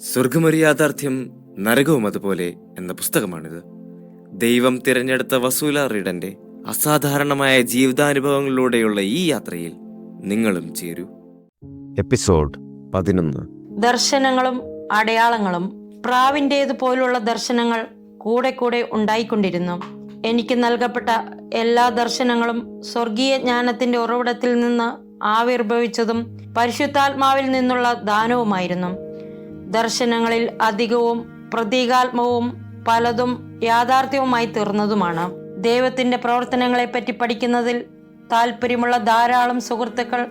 സ്വർഗമൊരു യാഥാർത്ഥ്യം, നരകവും അതുപോലെ എന്ന പുസ്തകമാണിത്. ദൈവം തിരഞ്ഞെടുത്ത വസൂല റീഡന്റെ അസാധാരണമായ ജീവിതാനുഭവങ്ങളിലൂടെയുള്ള ഈ യാത്രയിൽ നിങ്ങളും ചേരൂ. എപ്പിസോഡ് 11. ദർശനങ്ങളും അടയാളങ്ങളും. പ്രാവിൻ്റേതുപോലുള്ള ദർശനങ്ങൾ കൂടെ കൂടെ ഉണ്ടായിക്കൊണ്ടിരുന്നു. എനിക്ക് നൽകപ്പെട്ട എല്ലാ ദർശനങ്ങളും സ്വർഗീയ ജ്ഞാനത്തിന്റെ ഉറവിടത്തിൽ നിന്ന് ആവിർഭവിച്ചതും പരിശുദ്ധാത്മാവിൽ നിന്നുള്ള ദാനവുമായിരുന്നു. ദർശനങ്ങളിൽ അധികവും പ്രതീകാത്മകവും പലതും യാഥാർത്ഥ്യവുമായി തീർന്നതുമാണ്. ദൈവത്തിന്റെ പ്രവർത്തനങ്ങളെപ്പറ്റി പഠിക്കുന്നതിൽ താല്പര്യമുള്ള ധാരാളം സുഹൃത്തുക്കൾ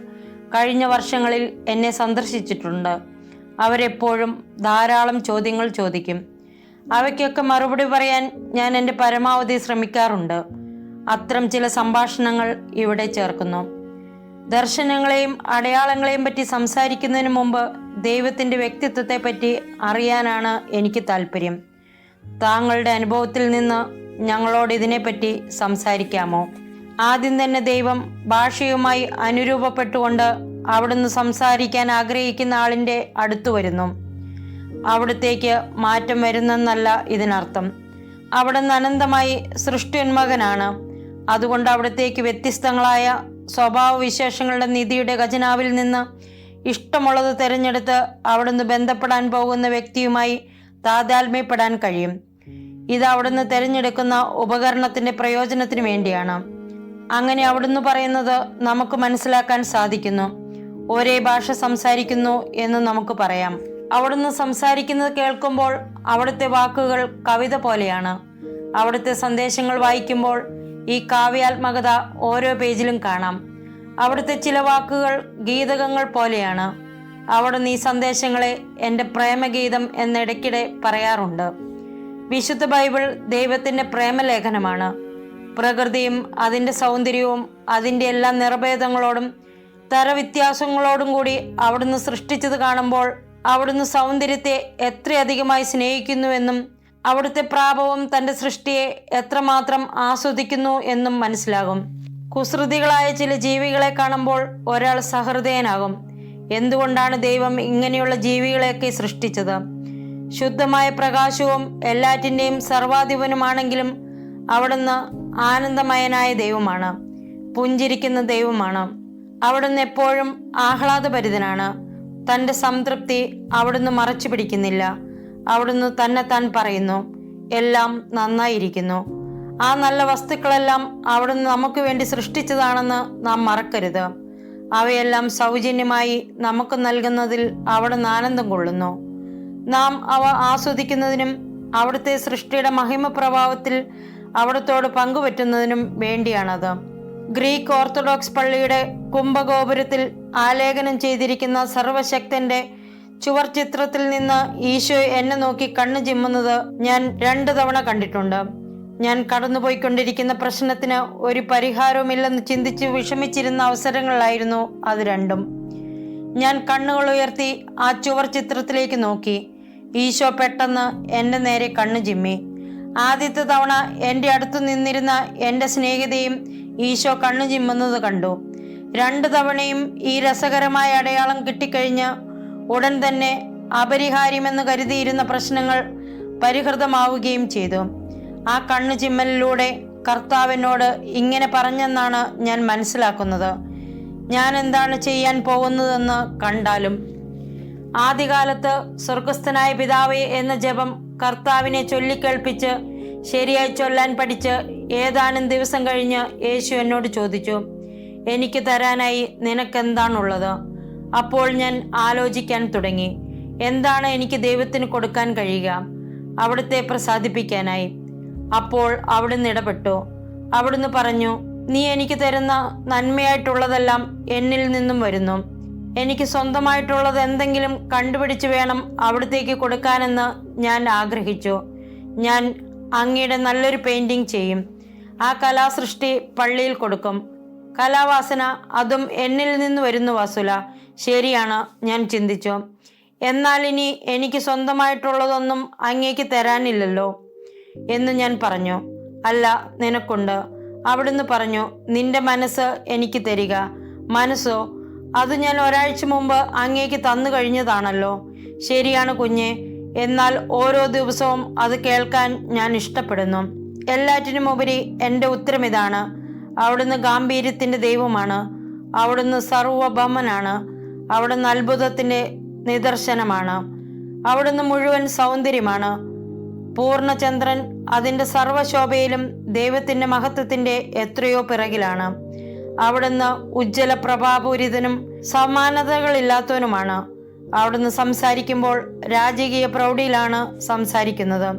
കഴിഞ്ഞ വർഷങ്ങളിൽ എന്നെ സന്ദർശിച്ചിട്ടുണ്ട്. അവരെപ്പോഴും ധാരാളം ചോദ്യങ്ങൾ ചോദിക്കും. അവയ്ക്കൊക്കെ മറുപടി പറയാൻ ഞാൻ എൻ്റെ പരമാവധി ശ്രമിക്കാറുണ്ട്. അത്തരം ചില സംഭാഷണങ്ങൾ ഇവിടെ ചേർക്കുന്നു. ദർശനങ്ങളെയും അടയാളങ്ങളെയും പറ്റി സംസാരിക്കുന്നതിന് മുമ്പ് ദൈവത്തിൻ്റെ വ്യക്തിത്വത്തെ പറ്റി അറിയാനാണ് എനിക്ക് താല്പര്യം. താങ്കളുടെ അനുഭവത്തിൽ നിന്ന് ഞങ്ങളോട് ഇതിനെപ്പറ്റി സംസാരിക്കാമോ? ആദ്യം തന്നെ ദൈവം ഭാഷയുമായി അനുരൂപപ്പെട്ടുകൊണ്ട് അവിടുന്ന് സംസാരിക്കാൻ ആഗ്രഹിക്കുന്ന ആളിൻ്റെ അടുത്തു വരുന്നു. അവിടത്തേക്ക് മാറ്റം വരുന്നെന്നല്ല ഇതിനർത്ഥം. അവിടുന്ന് അനന്തമായി സൃഷ്ടിയോന്മകനാണ്. അതുകൊണ്ട് അവിടത്തേക്ക് വ്യത്യസ്തങ്ങളായ സ്വഭാവവിശേഷങ്ങളുടെ നിധിയുടെ ഖജനാവിൽ നിന്ന് ഇഷ്ടമുള്ളത് തിരഞ്ഞെടുത്ത് അവിടുന്ന് ബന്ധപ്പെടാൻ പോകുന്ന വ്യക്തിയുമായി താതാത്മ്യപ്പെടാൻ കഴിയും. ഇത് അവിടുന്ന് തിരഞ്ഞെടുക്കുന്ന ഉപകരണത്തിന്റെ പ്രയോജനത്തിന് വേണ്ടിയാണ്. അങ്ങനെ അവിടുന്ന് പറയുന്നത് നമുക്ക് മനസ്സിലാക്കാൻ സാധിക്കുന്നു. ഒരേ ഭാഷ സംസാരിക്കുന്നു എന്ന് നമുക്ക് പറയാം. അവിടുന്ന് സംസാരിക്കുന്നത് കേൾക്കുമ്പോൾ അവിടുത്തെ വാക്കുകൾ കവിത പോലെയാണ്. അവിടുത്തെ സന്ദേശങ്ങൾ വായിക്കുമ്പോൾ ഈ കാവ്യാത്മകത ഓരോ പേജിലും കാണാം. അവിടുത്തെ ചില വാക്കുകൾ ഗീതകങ്ങൾ പോലെയാണ്. അവിടുന്ന് ഈ സന്ദേശങ്ങളെ എൻ്റെ പ്രേമഗീതം എന്നിടയ്ക്കിടെ പറയാറുണ്ട്. വിശുദ്ധ ബൈബിൾ ദൈവത്തിൻ്റെ പ്രേമലേഖനമാണ്. പ്രകൃതിയും അതിൻ്റെ സൗന്ദര്യവും അതിൻ്റെ എല്ലാ നിറഭേദങ്ങളോടും തരവ്യത്യാസങ്ങളോടും കൂടി അവിടുന്ന് സൃഷ്ടിച്ചത് കാണുമ്പോൾ അവിടുന്ന് സൗന്ദര്യത്തെ എത്രയധികമായി സ്നേഹിക്കുന്നുവെന്നും അവിടുത്തെ പ്രാപവും തൻ്റെ സൃഷ്ടിയെ എത്രമാത്രം ആസ്വദിക്കുന്നു എന്നും മനസ്സിലാകും. കുസൃതികളായ ചില ജീവികളെ കാണുമ്പോൾ ഒരാൾ സഹൃദയനാകും. എന്തുകൊണ്ടാണ് ദൈവം ഇങ്ങനെയുള്ള ജീവികളെയൊക്കെ സൃഷ്ടിച്ചത്? ശുദ്ധമായ പ്രകാശവും എല്ലാറ്റിൻ്റെയും സർവാധിപനുമാണെങ്കിലും അവിടുന്ന് ആനന്ദമയനായ ദൈവമാണ്, പുഞ്ചിരിക്കുന്ന ദൈവമാണ്. അവിടുന്ന് എപ്പോഴും ആഹ്ലാദഭരിതനാണ്. തൻ്റെ സംതൃപ്തി അവിടുന്ന് മറച്ചു പിടിക്കുന്നില്ല. അവിടുന്ന് തന്നെത്താൻ പറയുന്നു, എല്ലാം നന്നായിരിക്കുന്നു. ആ നല്ല വസ്തുക്കളെല്ലാം അവിടുന്ന് നമുക്ക് വേണ്ടി സൃഷ്ടിച്ചതാണെന്ന് നാം മറക്കരുത്. അവയെല്ലാം സൗജന്യമായി നമുക്ക് നൽകുന്നതിൽ അവിടുന്ന് ആനന്ദം കൊള്ളുന്നു. നാം അവ ആസ്വദിക്കുന്നതിനും അവിടുത്തെ സൃഷ്ടിയുടെ മഹിമ പ്രഭാവത്തിൽ അവിടുത്തോട് പങ്കുപറ്റുന്നതിനും വേണ്ടിയാണത്. ഗ്രീക്ക് ഓർത്തഡോക്സ് പള്ളിയുടെ കുംഭഗോപുരത്തിൽ ആലേഖനം ചെയ്തിരിക്കുന്ന സർവശക്തന്റെ ചുവർ ചിത്രത്തിൽ നിന്ന് ഈശോ എന്നെ നോക്കി കണ്ണു ചിമ്മുന്നത് ഞാൻ 2 തവണ കണ്ടിട്ടുണ്ട്. ഞാൻ കടന്നുപോയിക്കൊണ്ടിരിക്കുന്ന പ്രശ്നത്തിന് ഒരു പരിഹാരവുമില്ലെന്ന് ചിന്തിച്ച് വിഷമിച്ചിരുന്ന അവസരങ്ങളിലായിരുന്നു അത് രണ്ടും. ഞാൻ കണ്ണുകൾ ഉയർത്തി ആ ചുവർ ചിത്രത്തിലേക്ക് നോക്കി. ഈശോ പെട്ടെന്ന് എൻ്റെ നേരെ കണ്ണു ചിമ്മി. ആദ്യത്തെ തവണ എൻ്റെ അടുത്ത് നിന്നിരുന്ന എൻ്റെ സ്നേഹിതയും ഈശോ കണ്ണു ചിമ്മുന്നത് കണ്ടു. 2 തവണയും ഈ രസകരമായ അടയാളം കിട്ടിക്കഴിഞ്ഞ് ഉടൻ തന്നെ അപരിഹാര്യമെന്ന് കരുതിയിരുന്ന പ്രശ്നങ്ങൾ പരിഹൃതമാവുകയും ചെയ്തു. ആ കണ്ണു ചിമ്മലിലൂടെ കർത്താവിനോട് ഇങ്ങനെ പറഞ്ഞെന്നാണ് ഞാൻ മനസ്സിലാക്കുന്നത്, ഞാൻ എന്താണ് ചെയ്യാൻ പോകുന്നതെന്ന് കണ്ടാലും. ആദ്യകാലത്ത് സ്വർഗസ്ഥനായ പിതാവേ എന്ന ജപം കർത്താവിനെ ചൊല്ലിക്കേൾപ്പിച്ച് ശരിയായി ചൊല്ലാൻ പഠിച്ച് ഏതാനും ദിവസം കഴിഞ്ഞ് യേശു എന്നോട് ചോദിച്ചു, എനിക്ക് തരാനായി നിനക്കെന്താണുള്ളത്? അപ്പോൾ ഞാൻ ആലോചിക്കാൻ തുടങ്ങി, എന്താണ് എനിക്ക് ദൈവത്തിന് കൊടുക്കാൻ കഴിയുക അവിടുത്തെ പ്രസാദിപ്പിക്കാനായി? അപ്പോൾ അവിടുന്ന് ഇടപെട്ടു. അവിടുന്ന് പറഞ്ഞു, നീ എനിക്ക് തരുന്ന നന്മയായിട്ടുള്ളതെല്ലാം എന്നിൽ നിന്നും വരുന്നു. എനിക്ക് സ്വന്തമായിട്ടുള്ളത് എന്തെങ്കിലും കണ്ടുപിടിച്ച് വേണം അവിടത്തേക്ക് കൊടുക്കാനെന്ന് ഞാൻ ആഗ്രഹിച്ചു. ഞാൻ അങ്ങയുടെ നല്ലൊരു പെയിന്റിംഗ് ചെയ്യും. ആ കലാസൃഷ്ടി പള്ളിയിൽ കൊടുക്കും. കലാവാസന അതും എന്നിൽ നിന്ന് വരുന്നു വസുല. ശരിയാണ്, ഞാൻ ചിന്തിച്ചു. എന്നാൽ ഇനി എനിക്ക് സ്വന്തമായിട്ടുള്ളതൊന്നും അങ്ങേക്ക് തരാനില്ലല്ലോ എന്ന് ഞാൻ പറഞ്ഞു. അല്ല, നിനക്കുണ്ട്. അവിടുന്ന് പറഞ്ഞു, നിന്റെ മനസ്സ് എനിക്ക് തരിക. മനസ്സോ? അത് ഞാൻ ഒരാഴ്ച മുമ്പ് അങ്ങേക്ക് തന്നു കഴിഞ്ഞതാണല്ലോ. ശരിയാണ് കുഞ്ഞെ, എന്നാൽ ഓരോ ദിവസവും അത് കേൾക്കാൻ ഞാൻ ഇഷ്ടപ്പെടുന്നു. എല്ലാറ്റിനുമുപരി എൻ്റെ ഉത്തരം ഇതാണ്: അവിടുന്ന് ഗാംഭീര്യത്തിൻ്റെ ദൈവമാണ്. അവിടുന്ന് സർവഭൗമനാണ്. അവിടുന്ന് അത്ഭുതത്തിൻ്റെ നിദർശനമാണ്. അവിടുന്ന് മുഴുവൻ സൗന്ദര്യമാണ്. പൂർണ്ണചന്ദ്രൻ അതിൻ്റെ സർവശോഭയിലും ദൈവത്തിൻ്റെ മഹത്വത്തിൻ്റെ എത്രയോ പിറകിലാണ്. അവിടുന്ന് ഉജ്ജ്വല പ്രഭാപൂരിതനും സമാനതകളില്ലാത്തവനുമാണ്. അവിടുന്ന് സംസാരിക്കുമ്പോൾ രാജകീയ പ്രൗഢിയിലാണ് സംസാരിക്കുന്നത്.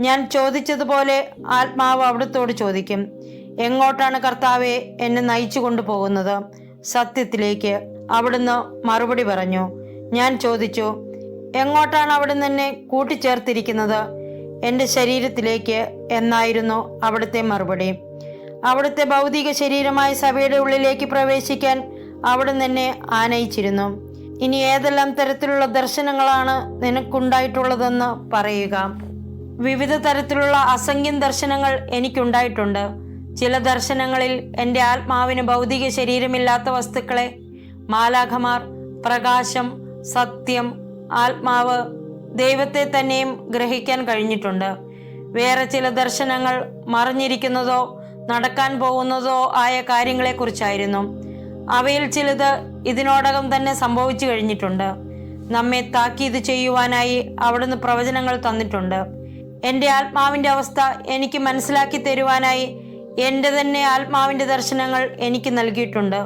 ഞാൻ ചോദിച്ചതുപോലെ ആത്മാവ് അവിടുത്തോട് ചോദിക്കും: എങ്ങോട്ടാണ് കർത്താവെ എന്നെ നയിച്ചു കൊണ്ടുപോകുന്നത്? സത്യത്തിലേക്ക്. അവിടുന്ന് മറുപടി പറഞ്ഞു. ഞാൻ ചോദിച്ചു: എങ്ങോട്ടാണ് അവിടുന്ന് എന്നെ കൂട്ടിച്ചേർത്തിരിക്കുന്നത്? എൻ്റെ ശരീരത്തിലേക്ക് എന്നായിരുന്നു അവിടുത്തെ മറുപടി. അവിടുത്തെ ഭൗതിക ശരീരമായ സഭയുടെ ഉള്ളിലേക്ക് പ്രവേശിക്കാൻ അവിടുന്ന് എന്നെ ആനയിച്ചിരുന്നു. ഇനി ഏതെല്ലാം തരത്തിലുള്ള ദർശനങ്ങളാണ് നിനക്കുണ്ടായിട്ടുള്ളതെന്ന് പറയുക. വിവിധ തരത്തിലുള്ള അസംഖ്യം ദർശനങ്ങൾ എനിക്കുണ്ടായിട്ടുണ്ട്. ചില ദർശനങ്ങളിൽ എൻ്റെ ആത്മാവിന് ഭൗതിക ശരീരമില്ലാത്ത വസ്തുക്കളെ, മാലാഖമാർ, പ്രകാശം, സത്യം, ആത്മാവ്, ദൈവത്തെ തന്നെയും ഗ്രഹിക്കാൻ കഴിഞ്ഞിട്ടുണ്ട്. വേറെ ചില ദർശനങ്ങൾ മറിഞ്ഞിരിക്കുന്നതോ നടക്കാൻ പോകുന്നതോ ആയ കാര്യങ്ങളെക്കുറിച്ചായിരുന്നു. അവയിൽ ചിലത് ഇതിനോടകം തന്നെ സംഭവിച്ചു കഴിഞ്ഞിട്ടുണ്ട്. നമ്മെ താക്കീത് ചെയ്യുവാനായി അവിടുന്ന് പ്രവചനങ്ങൾ തന്നിട്ടുണ്ട്. എൻ്റെ ആത്മാവിൻ്റെ അവസ്ഥ എനിക്ക് മനസ്സിലാക്കി തരുവാനായി എൻ്റെ തന്നെ ആത്മാവിൻ്റെ ദർശനങ്ങൾ എനിക്ക് നൽകിയിട്ടുണ്ട്.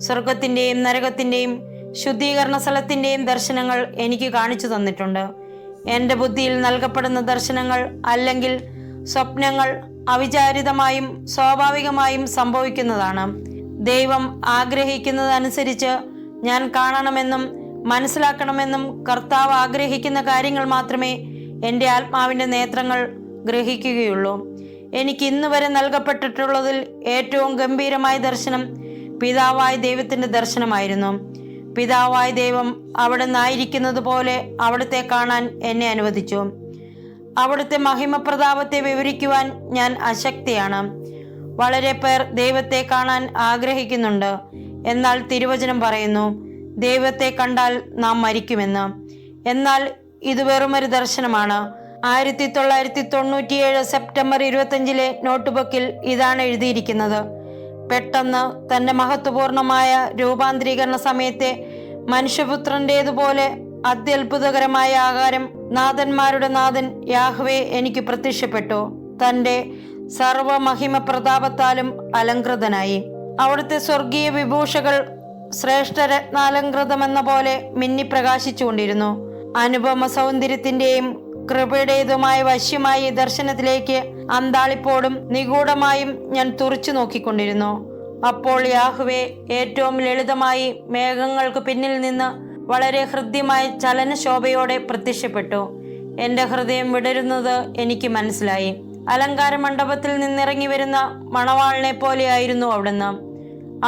സ്വർഗത്തിൻ്റെയും നരകത്തിൻ്റെയും ശുദ്ധീകരണ സ്ഥലത്തിൻ്റെയും ദർശനങ്ങൾ എനിക്ക് കാണിച്ചു തന്നിട്ടുണ്ട്. എൻ്റെ ബുദ്ധിയിൽ നൽകപ്പെടുന്ന ദർശനങ്ങൾ അല്ലെങ്കിൽ സ്വപ്നങ്ങൾ അവിചാരിതമായും സ്വാഭാവികമായും സംഭവിക്കുന്നതാണ്. ദൈവം ആഗ്രഹിക്കുന്നതനുസരിച്ച് ഞാൻ കാണണമെന്നും മനസ്സിലാക്കണമെന്നും കർത്താവ് ആഗ്രഹിക്കുന്ന കാര്യങ്ങൾ മാത്രമേ എൻ്റെ ആത്മാവിൻ്റെ നേത്രങ്ങൾ ഗ്രഹിക്കുകയുള്ളൂ. എനിക്ക് ഇന്ന് വരെ നൽകപ്പെട്ടിട്ടുള്ളതിൽ ഏറ്റവും ഗംഭീരമായ ദർശനം പിതാവായ ദൈവത്തിൻ്റെ ദർശനമായിരുന്നു. പിതാവായ ദൈവം അവിടുന്ന് ആയിരിക്കുന്നത് പോലെ അവിടുത്തെ കാണാൻ എന്നെ അനുവദിച്ചു. അവിടുത്തെ മഹിമപ്രതാപത്തെ വിവരിക്കുവാൻ ഞാൻ അശക്തിയാണ്. വളരെ പേർ ദൈവത്തെ കാണാൻ ആഗ്രഹിക്കുന്നുണ്ട്. എന്നാൽ തിരുവചനം പറയുന്നു, ദൈവത്തെ കണ്ടാൽ നാം മരിക്കുമെന്ന്. എന്നാൽ ഇത് വെറുമൊരു ദർശനമാണ്. 1997 സെപ്റ്റംബർ 25 നോട്ട് ബുക്കിൽ ഇതാണ് എഴുതിയിരിക്കുന്നത്: പെട്ടെന്ന് തൻ്റെ മഹത്വപൂർണമായ രൂപാന്തരീകരണ സമയത്തെ മനുഷ്യപുത്രൻ്റേതുപോലെ അത്യത്ഭുതകരമായ ആകാരം നാഥന്മാരുടെ നാഥൻ യാഹ്വേ എനിക്ക് പ്രത്യക്ഷപ്പെട്ടു. തൻ്റെ സർവമഹിമ പ്രതാപത്താലും അലങ്കൃതനായി. അവിടുത്തെ സ്വർഗീയ വിഭൂഷകൾ ശ്രേഷ്ഠരത്നാലങ്കൃതമെന്ന പോലെ മിന്നി പ്രകാശിച്ചുകൊണ്ടിരുന്നു. അനുപമ സൗന്ദര്യത്തിന്റെയും കൃപയുടേതുമായ വശ്യമായ ഈ ദർശനത്തിലേക്ക് അന്താളിപ്പോടും നിഗൂഢമായും ഞാൻ തുറച്ചു നോക്കിക്കൊണ്ടിരുന്നു. അപ്പോൾ യാഹ്വേ ഏറ്റവും ലളിതമായി മേഘങ്ങൾക്ക് പിന്നിൽ നിന്ന് വളരെ ഹൃദ്യമായ ചലനശോഭയോടെ പ്രത്യക്ഷപ്പെട്ടു. എൻ്റെ ഹൃദയം വിടരുന്നത് എനിക്ക് മനസ്സിലായി. അലങ്കാര മണ്ഡപത്തിൽ നിന്നിറങ്ങി വരുന്ന മണവാളിനെ പോലെയായിരുന്നു അവിടുന്ന്.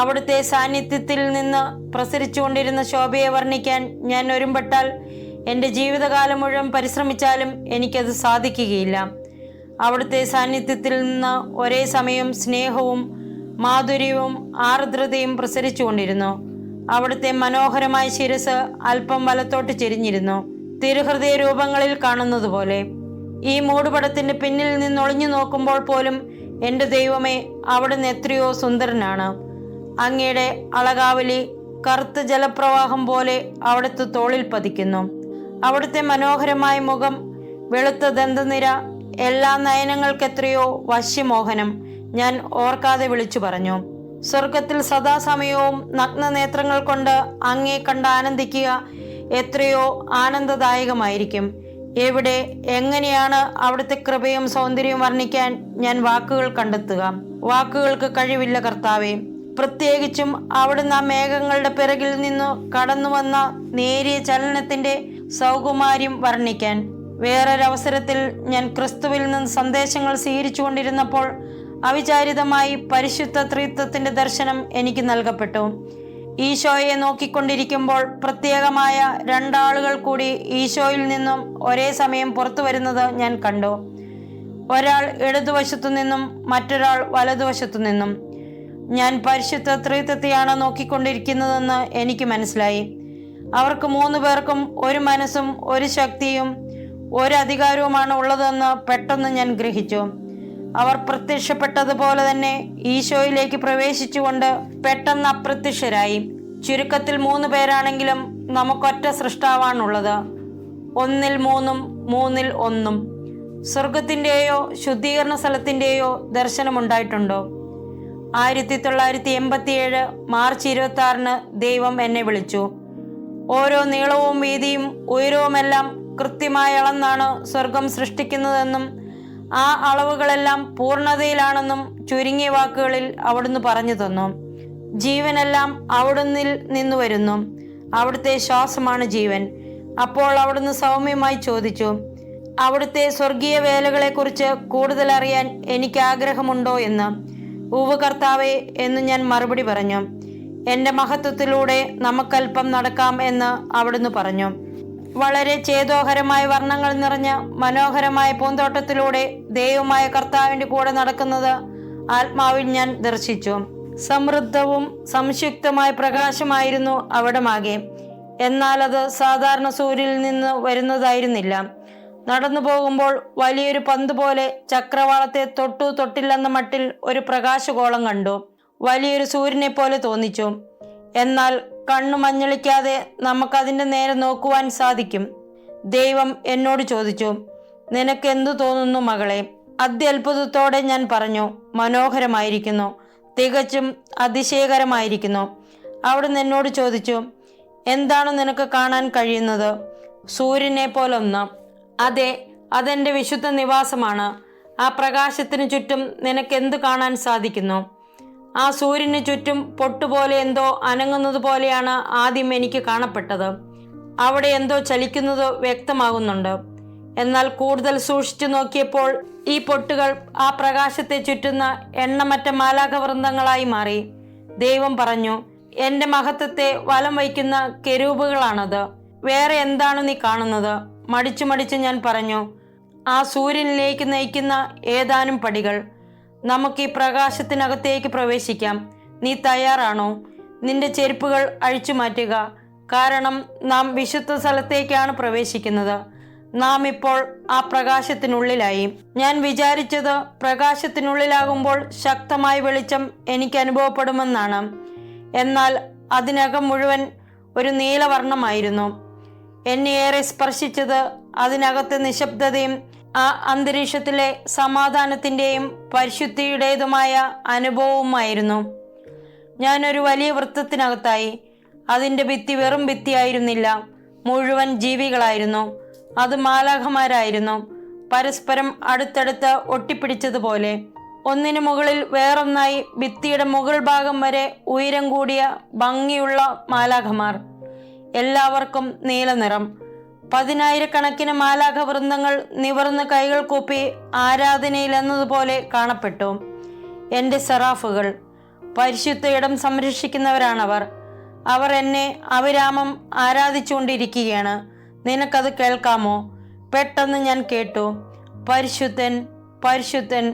അവിടുത്തെ സാന്നിധ്യത്തിൽ നിന്ന് പ്രസരിച്ചുകൊണ്ടിരുന്ന ശോഭയെ വർണ്ണിക്കാൻ ഞാൻ ഒരുമ്പെട്ടാൽ എൻ്റെ ജീവിതകാലം മുഴുവൻ പരിശ്രമിച്ചാലും എനിക്കത് സാധിക്കുകയില്ല. അവിടുത്തെ സാന്നിധ്യത്തിൽ നിന്ന് ഒരേ സമയം സ്നേഹവും മാധുര്യവും ആർദ്രതയും പ്രസരിച്ചുകൊണ്ടിരുന്നു. അവിടുത്തെ മനോഹരമായ ശിരസ് അല്പം വലത്തോട്ട് ചെരിഞ്ഞിരുന്നു, തിരുഹൃദയ രൂപങ്ങളിൽ കാണുന്നത് പോലെ. ഈ മൂടുപടത്തിന്റെ പിന്നിൽ നിന്നൊളിഞ്ഞു നോക്കുമ്പോൾ പോലും എൻ്റെ ദൈവമേ, അവിടുന്ന് എത്രയോ സുന്ദരനാണ്. അങ്ങയുടെ അളകാവലി കറുത്ത ജലപ്രവാഹം പോലെ അവിടുത്തെ തോളിൽ പതിക്കുന്നു. അവിടുത്തെ മനോഹരമായ മുഖം, വെളുത്ത ദന്തനിര, എല്ലാ നയനങ്ങൾക്കെത്രയോ വശ്യമോഹനം. ഞാൻ ഓർക്കാതെ വിളിച്ചു പറഞ്ഞു. സ്വർഗത്തിൽ സദാസമയവും നഗ്നനേത്രങ്ങൾ കൊണ്ട് അങ്ങേ കണ്ട് ആനന്ദിക്കുക എത്രയോ ആനന്ദദായകമായിരിക്കും. എവിടെ, എങ്ങനെയാണ് അവിടുത്തെ കൃപയും സൗന്ദര്യവും വർണ്ണിക്കാൻ ഞാൻ വാക്കുകൾ കണ്ടെത്തുക? വാക്കുകൾക്ക് കഴിവില്ല കർത്താവേ. പ്രത്യേകിച്ചും അവിടുന്ന് ആ മേഘങ്ങളുടെ പിറകിൽ നിന്നു കടന്നു വന്ന നേരിയ ചലനത്തിന്റെ സൗകുമാര്യം വർണ്ണിക്കാൻ. വേറൊരവസരത്തിൽ ഞാൻ ക്രിസ്തുവിൽ നിന്ന് സന്ദേശങ്ങൾ സ്വീകരിച്ചു കൊണ്ടിരുന്നപ്പോൾ അവിചാരിതമായി പരിശുദ്ധ ത്രിത്വത്തിന്റെ ദർശനം എനിക്ക് നൽകപ്പെട്ടു. ഈശോയെ നോക്കിക്കൊണ്ടിരിക്കുമ്പോൾ പ്രത്യേകമായ രണ്ടാളുകൾ കൂടി ഈശോയിൽ നിന്നും ഒരേ സമയം പുറത്തു വരുന്നത് ഞാൻ കണ്ടു. ഒരാൾ ഇടതുവശത്തു നിന്നും മറ്റൊരാൾ വലതുവശത്തു നിന്നും. ഞാൻ പരിശുദ്ധ ത്രിത്വത്തെയാണ് നോക്കിക്കൊണ്ടിരിക്കുന്നതെന്ന് എനിക്ക് മനസ്സിലായി. അവർക്ക് 3 പേർക്കും ഒരു മനസ്സും ഒരു ശക്തിയും ഒരു അധികാരവുമാണ് ഉള്ളതെന്ന് പെട്ടെന്ന് ഞാൻ ഗ്രഹിച്ചു. അവർ പ്രത്യക്ഷപ്പെട്ടതുപോലെ തന്നെ ഈശോയിലേക്ക് പ്രവേശിച്ചുകൊണ്ട് പെട്ടെന്ന് അപ്രത്യക്ഷരായി. ചുരുക്കത്തിൽ 3 പേരാണെങ്കിലും നമുക്കൊറ്റ സൃഷ്ടാവാണുള്ളത്. 1-ൽ 3-ഉം 3-ൽ 1-ഉം. സ്വർഗത്തിൻ്റെയോ ശുദ്ധീകരണ സ്ഥലത്തിൻ്റെയോ ദർശനമുണ്ടായിട്ടുണ്ടോ? 1987 മാർച്ച് 26 ദൈവം എന്നെ വിളിച്ചു. ഓരോ നീളവും വീതിയും ഉയരവുമെല്ലാം കൃത്യമായി അളന്നാണ് സ്വർഗം സൃഷ്ടിക്കുന്നതെന്നും ആ അളവുകളെല്ലാം പൂർണ്ണതയിലാണെന്നും ചുരുങ്ങിയ വാക്കുകളിൽ അവിടുന്ന് പറഞ്ഞു തന്നു. ജീവനെല്ലാം അവിടുന്നിൽ നിന്നു വരുന്നു. അവിടുത്തെ ശ്വാസമാണ് ജീവൻ. അപ്പോൾ അവിടുന്ന് സൗമ്യമായി ചോദിച്ചു, അവിടുത്തെ സ്വർഗീയ വേലകളെക്കുറിച്ച് കൂടുതൽ അറിയാൻ എനിക്ക് ആഗ്രഹമുണ്ടോ എന്ന്. ഉവ്വ് കർത്താവേ എന്ന് ഞാൻ മറുപടി പറഞ്ഞു. എൻ്റെ മഹത്വത്തിലൂടെ നമുക്കല്പം നടക്കാം എന്ന് അവിടുന്ന് പറഞ്ഞു. വളരെ ചേതോഹരമായ വർണ്ണങ്ങൾ നിറഞ്ഞ മനോഹരമായ പൂന്തോട്ടത്തിലൂടെ ദൈവമായ കർത്താവിൻ്റെ കൂടെ നടക്കുന്നത് ആത്മാവിൽ ഞാൻ ദർശിച്ചു. സമൃദ്ധവും സംയുക്തമായ പ്രകാശമായിരുന്നു അവിടമാകെ. എന്നാൽ അത് സാധാരണ സൂര്യനിൽ നിന്ന് വരുന്നതായിരുന്നില്ല. നടന്നു പോകുമ്പോൾ വലിയൊരു പന്ത് പോലെ ചക്രവാളത്തെ തൊട്ടില്ലെന്ന മട്ടിൽ ഒരു പ്രകാശഗോളം കണ്ടു. വലിയൊരു സൂര്യനെ പോലെ തോന്നിച്ചു. എന്നാൽ കണ്ണു മഞ്ഞളിക്കാതെ നമുക്കതിൻ്റെ നേരെ നോക്കുവാൻ സാധിക്കും. ദൈവം എന്നോട് ചോദിച്ചു, നിനക്ക് എന്തു തോന്നുന്നു മകളെ? അത്യത്ഭുതത്തോടെ ഞാൻ പറഞ്ഞു, മനോഹരമായിരിക്കുന്നു, തികച്ചും അതിശയകരമായിരിക്കുന്നു. അവിടുന്ന് എന്നോട് ചോദിച്ചു, എന്താണ് നിനക്ക് കാണാൻ കഴിയുന്നത്? സൂര്യനെ പോലൊന്ന്. അതെ, അതെൻ്റെ വിശുദ്ധ നിവാസമാണ്. ആ പ്രകാശത്തിന് ചുറ്റും നിനക്ക് എന്ത് കാണാൻ സാധിക്കുന്നു? ആ സൂര്യന് ചുറ്റും പൊട്ടുപോലെ എന്തോ അനങ്ങുന്നത് പോലെയാണ് ആദ്യം എനിക്ക് കാണപ്പെട്ടത്. അവിടെ എന്തോ ചലിക്കുന്നത് വ്യക്തമാകുന്നുണ്ട്. എന്നാൽ കൂടുതൽ സൂക്ഷിച്ചു നോക്കിയപ്പോൾ ഈ പൊട്ടുകൾ ആ പ്രകാശത്തെ ചുറ്റുന്ന എണ്ണമറ്റ മാലാഖവൃന്ദങ്ങളായി മാറി. ദൈവം പറഞ്ഞു, എൻ്റെ മഹത്വത്തെ വലം വയ്ക്കുന്ന കെരൂബുകളാണത്. വേറെ എന്താണ് നീ കാണുന്നത്? മടിച്ചു ഞാൻ പറഞ്ഞു, ആ സൂര്യനിലേക്ക് നയിക്കുന്ന ഏതാനും പടികൾ. നമുക്ക് ഈ പ്രകാശത്തിനകത്തേക്ക് പ്രവേശിക്കാം. നീ തയ്യാറാണോ? നിന്റെ ചെരുപ്പുകൾ അഴിച്ചു മാറ്റുക, കാരണം നാം വിശുദ്ധ സ്ഥലത്തേക്കാണ് പ്രവേശിക്കുന്നത്. നാം ഇപ്പോൾ ആ പ്രകാശത്തിനുള്ളിലായി. ഞാൻ വിചാരിച്ചത് പ്രകാശത്തിനുള്ളിലാകുമ്പോൾ ശക്തമായ വെളിച്ചം എനിക്ക് അനുഭവപ്പെടുമെന്നാണ്. എന്നാൽ അതിനകം മുഴുവൻ ഒരു നീലവർണ്ണമായിരുന്നു. എന്നെ ഏറെ സ്പർശിച്ചത് അതിനകത്തെ നിശബ്ദതയും ആ അന്തരീക്ഷത്തിലെ സമാധാനത്തിൻ്റെയും പരിശുദ്ധിയുടേതുമായ അനുഭവവുമായിരുന്നു. ഞാനൊരു വലിയ വൃത്തത്തിനകത്തായി. അതിൻ്റെ ഭിത്തി വെറും ഭിത്തിയായിരുന്നില്ല, മുഴുവൻ ജീവികളായിരുന്നു. അത് മാലാഖമാരായിരുന്നു, പരസ്പരം അടുത്തടുത്ത് ഒട്ടിപ്പിടിച്ചതുപോലെ. ഒന്നിനു മുകളിൽ വേറൊന്നായി ഭിത്തിയുടെ മുകൾ ഭാഗം വരെ ഉയരം കൂടിയ ഭംഗിയുള്ള മാലാഖമാർ. എല്ലാവർക്കും നീലനിറം. 10,000-കണക്കിന് മാലാഖ വൃന്ദങ്ങൾ നിവർന്ന് കൈകൾ കൂപ്പി ആരാധനയിൽ എന്നതുപോലെ കാണപ്പെട്ടു. എൻ്റെ സെറാഫുകൾ, പരിശുദ്ധ ഇടം സംരക്ഷിക്കുന്നവരാണവർ. അവർ എന്നെ അവിരാമം ആരാധിച്ചുകൊണ്ടിരിക്കുകയാണ്. നിനക്കത് കേൾക്കാമോ? പെട്ടെന്ന് ഞാൻ കേട്ടു, പരിശുദ്ധൻ, പരിശുദ്ധൻ,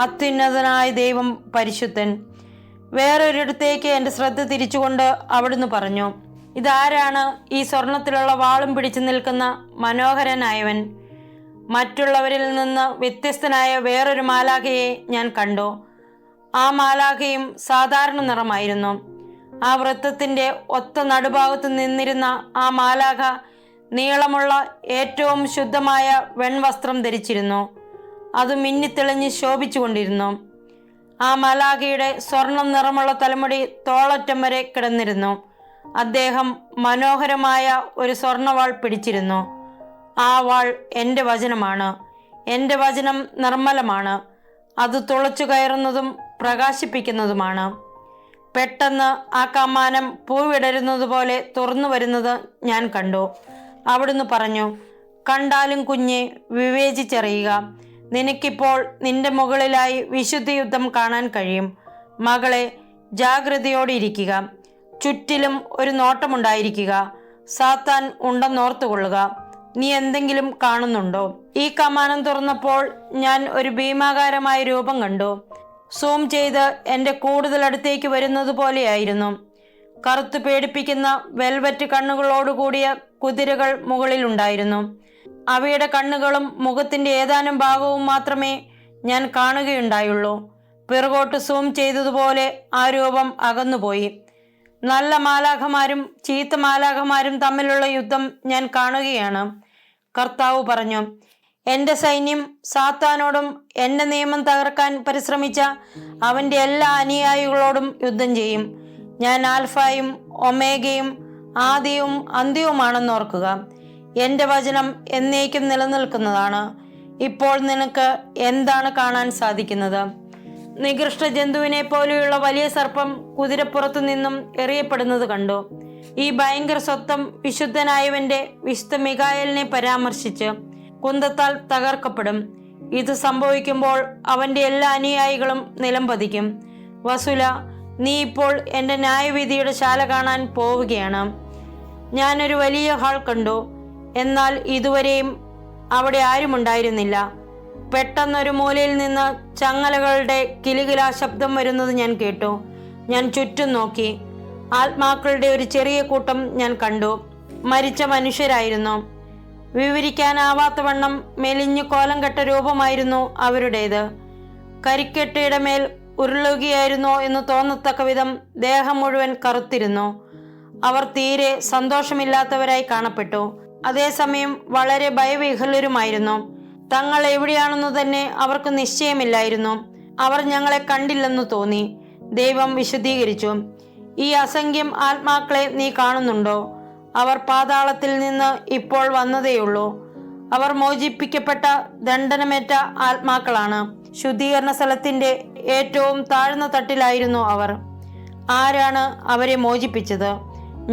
അത്യുന്നതനായ ദൈവം പരിശുദ്ധൻ. വേറൊരിടത്തേക്ക് എൻ്റെ ശ്രദ്ധ തിരിച്ചുകൊണ്ട് അവിടുന്ന് പറഞ്ഞു, ഇതാരാണ് ഈ സ്വർണത്തിലുള്ള വാളും പിടിച്ചു നിൽക്കുന്ന മനോഹരനായവൻ? മറ്റുള്ളവരിൽ നിന്ന് വ്യത്യസ്തനായ വേറൊരു മാലാഖയെ ഞാൻ കണ്ടു. ആ മാലാഖയും സാധാരണ നിറമായിരുന്നു. ആ വൃത്തത്തിൻ്റെ ഒത്ത നടുഭാഗത്ത് നിന്നിരുന്ന ആ മാലാഖ നീളമുള്ള ഏറ്റവും ശുദ്ധമായ വെൺവസ്ത്രം ധരിച്ചിരുന്നു. അത് മിന്നിത്തെളിഞ്ഞ് ശോഭിച്ചു കൊണ്ടിരുന്നു. ആ മാലാഖയുടെ സ്വർണം നിറമുള്ള തലമുടി തോളറ്റം വരെ കിടന്നിരുന്നു. അദ്ദേഹം മനോഹരമായ ഒരു സ്വർണവാൾ പിടിച്ചിരുന്നു. ആ വാൾ എൻ്റെ വചനമാണ്. എൻ്റെ വചനം നിർമ്മലമാണ്. അത് തുളച്ചു കയറുന്നതും പ്രകാശിപ്പിക്കുന്നതുമാണ്. പെട്ടെന്ന് ആ കമാനം പൂവിടരുന്നത് പോലെ തുറന്നു വരുന്നത് ഞാൻ കണ്ടു. അവിടുന്ന് പറഞ്ഞു, കണ്ടാലും കുഞ്ഞെ, വിവേചിച്ചറിയുക. നിനക്കിപ്പോൾ നിന്റെ മുകളിലായി വിശുദ്ധ യുദ്ധം കാണാൻ കഴിയും. മകളെ, ജാഗ്രതയോടെ ഇരിക്കുക. ചുറ്റിലും ഒരു നോട്ടമുണ്ടായിരിക്കുക. സാത്താൻ ഉണ്ടെന്നോർത്തുകൊള്ളുക. നീ എന്തെങ്കിലും കാണുന്നുണ്ടോ? ഈ കമാനം തുറന്നപ്പോൾ ഞാൻ ഒരു ഭീമാകാരമായ രൂപം കണ്ടു. സൂം ചെയ്ത് എൻ്റെ കൂടുതൽ അടുത്തേക്ക് വരുന്നത് പോലെയായിരുന്നു. കറുത്തു പേടിപ്പിക്കുന്ന വെൽവെറ്റ് കണ്ണുകളോടുകൂടിയ കുതിരകൾ മുകളിലുണ്ടായിരുന്നു. അവയുടെ കണ്ണുകളും മുഖത്തിൻ്റെ ഏതാനും ഭാഗവും മാത്രമേ ഞാൻ കാണുകയുണ്ടായുള്ളൂ. പിറകോട്ട് സൂം ചെയ്തതുപോലെ ആ രൂപം അകന്നുപോയി. നല്ല മാലാഖമാരും ചീത്ത മാലാഖമാരും തമ്മിലുള്ള യുദ്ധം ഞാൻ കാണുകയാണ്. കർത്താവ് പറഞ്ഞു, എൻ്റെ സൈന്യം സാത്താനോടും എൻ്റെ നിയമം തകർക്കാൻ പരിശ്രമിച്ച അവൻ്റെ എല്ലാ അനുയായികളോടും യുദ്ധം ചെയ്യും. ഞാൻ ആൽഫയും ഒമേഗയും ആദിയും അന്ത്യവുമാണെന്ന് ഓർക്കുക. എൻ്റെ വചനം എന്നേക്കും നിലനിൽക്കുന്നതാണ്. ഇപ്പോൾ നിനക്ക് എന്താണ് കാണാൻ സാധിക്കുന്നത്? നികൃഷ്ട ജന്തുവിനെ പോലെയുള്ള വലിയ സർപ്പം കുതിരപ്പുറത്തു നിന്നും എറിയപ്പെടുന്നത് കണ്ടു. ഈ ഭയങ്കര സ്വത്വം വിശുദ്ധനായവന്റെ വിശുദ്ധ മിഖായേലിനെ പരാമർശിച്ച് കുന്തത്താൽ തകർക്കപ്പെടും. ഇത് സംഭവിക്കുമ്പോൾ അവന്റെ എല്ലാ അനുയായികളും നിലംപതിക്കും. വസുല, നീ ഇപ്പോൾ എൻ്റെ ന്യായവിധിയുടെ ശാല കാണാൻ പോവുകയാണ്. ഞാനൊരു വലിയ ഹാൾ കണ്ടു, എന്നാൽ ഇതുവരെയും അവിടെ ആരുമുണ്ടായിരുന്നില്ല. പെട്ടെന്നൊരു മൂലയിൽ നിന്ന് ചങ്ങലകളുടെ കിലുകിലാ ശബ്ദം വരുന്നത് ഞാൻ കേട്ടു. ഞാൻ ചുറ്റും നോക്കി. ആത്മാക്കളുടെ ഒരു ചെറിയ കൂട്ടം ഞാൻ കണ്ടു. മരിച്ച മനുഷ്യരായിരുന്നു. വിവരിക്കാനാവാത്തവണ്ണം മെലിഞ്ഞു കോലം കെട്ട രൂപമായിരുന്നു അവരുടേത്. കരിക്കെട്ടയുടെ മേൽ ഉരുളുകയായിരുന്നോ എന്ന് തോന്നത്തക്ക വിധം ദേഹം മുഴുവൻ കറുത്തിരുന്നു. അവർ തീരെ സന്തോഷമില്ലാത്തവരായി കാണപ്പെട്ടു. അതേസമയം വളരെ ഭയവിഹ്വലരുമായിരുന്നു. തങ്ങൾ എവിടെയാണെന്ന് തന്നെ അവർക്ക് നിശ്ചയമില്ലായിരുന്നു. അവർ ഞങ്ങളെ കണ്ടില്ലെന്ന് തോന്നി. ദൈവം വിശദീകരിച്ചു, ഈ അസംഖ്യം ആത്മാക്കളെ നീ കാണുന്നുണ്ടോ? അവർ പാതാളത്തിൽ നിന്ന് ഇപ്പോൾ വന്നതേയുള്ളൂ. അവർ മോചിപ്പിക്കപ്പെട്ട ദണ്ഡനമേറ്റ ആത്മാക്കളാണ്. ശുദ്ധീകരണ സ്ഥലത്തിന്റെ ഏറ്റവും താഴ്ന്ന തട്ടിലായിരുന്നു അവർ. ആരാണ് അവരെ മോചിപ്പിച്ചത്?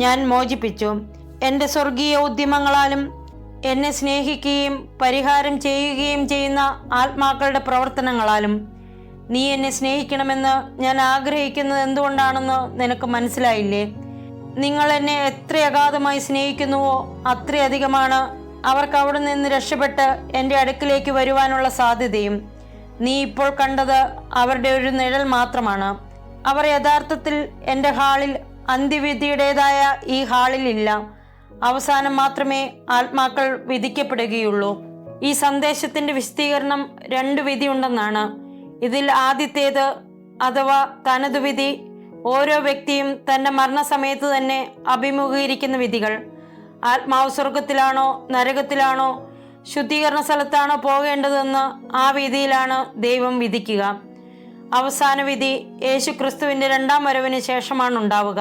ഞാൻ മോചിപ്പിച്ചു. എൻ്റെ സ്വർഗീയ ഉദ്യമങ്ങളാലും എന്നെ സ്നേഹിക്കുകയും പരിഹാരം ചെയ്യുകയും ചെയ്യുന്ന ആത്മാക്കളുടെ പ്രവർത്തനങ്ങളാലും. നീ എന്നെ സ്നേഹിക്കണമെന്ന് ഞാൻ ആഗ്രഹിക്കുന്നത് എന്തുകൊണ്ടാണെന്ന് നിനക്ക് മനസ്സിലായില്ലേ? നിങ്ങൾ എന്നെ എത്ര അഗാധമായി സ്നേഹിക്കുന്നുവോ അത്രയധികമാണ് അവർക്ക് അവിടെ നിന്ന് രക്ഷപ്പെട്ട് എൻ്റെ അടുക്കിലേക്ക് വരുവാനുള്ള സാധ്യതയും. നീ ഇപ്പോൾ കണ്ടത് അവരുടെ ഒരു നിഴൽ മാത്രമാണ്. അവർ യഥാർത്ഥത്തിൽ എൻ്റെ ഹാളിൽ, അന്ത്യവിധിയുടേതായ ഈ ഹാളിൽ ഇല്ല. അവസാനം മാത്രമേ ആത്മാക്കൾ വിധിക്കപ്പെടുകയുള്ളൂ. ഈ സന്ദേശത്തിന്റെ വിശദീകരണം 2 വിധിയുണ്ടെന്നാണ്. ഇതിൽ ആദ്യത്തേത് അഥവാ തനതു വിധി, ഓരോ വ്യക്തിയും തന്റെ മരണസമയത്ത് തന്നെ അഭിമുഖീകരിക്കുന്ന വിധികൾ. ആത്മാവ് സ്വർഗത്തിലാണോ നരകത്തിലാണോ ശുദ്ധീകരണ സ്ഥലത്താണോ പോകേണ്ടതെന്ന് ആ വിധിയിലാണ് ദൈവം വിധിക്കുക. അവസാന വിധി യേശുക്രിസ്തുവിന്റെ 2ാം വരവിന് ശേഷമാണ് ഉണ്ടാവുക.